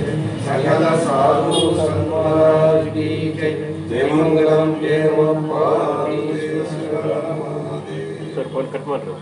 ಸಕಲ ಸಾಧು ಸಂತ ಮಹಾರಾಜ್ ಕಿ ಜೈ. ಜಯ ಮಂಗಲಂ ಜಯ ಪಾರ್ವತಿ. ಸರ್ ಫೋನ್ ಕಟ್ ಮಾಡ್ರಿ.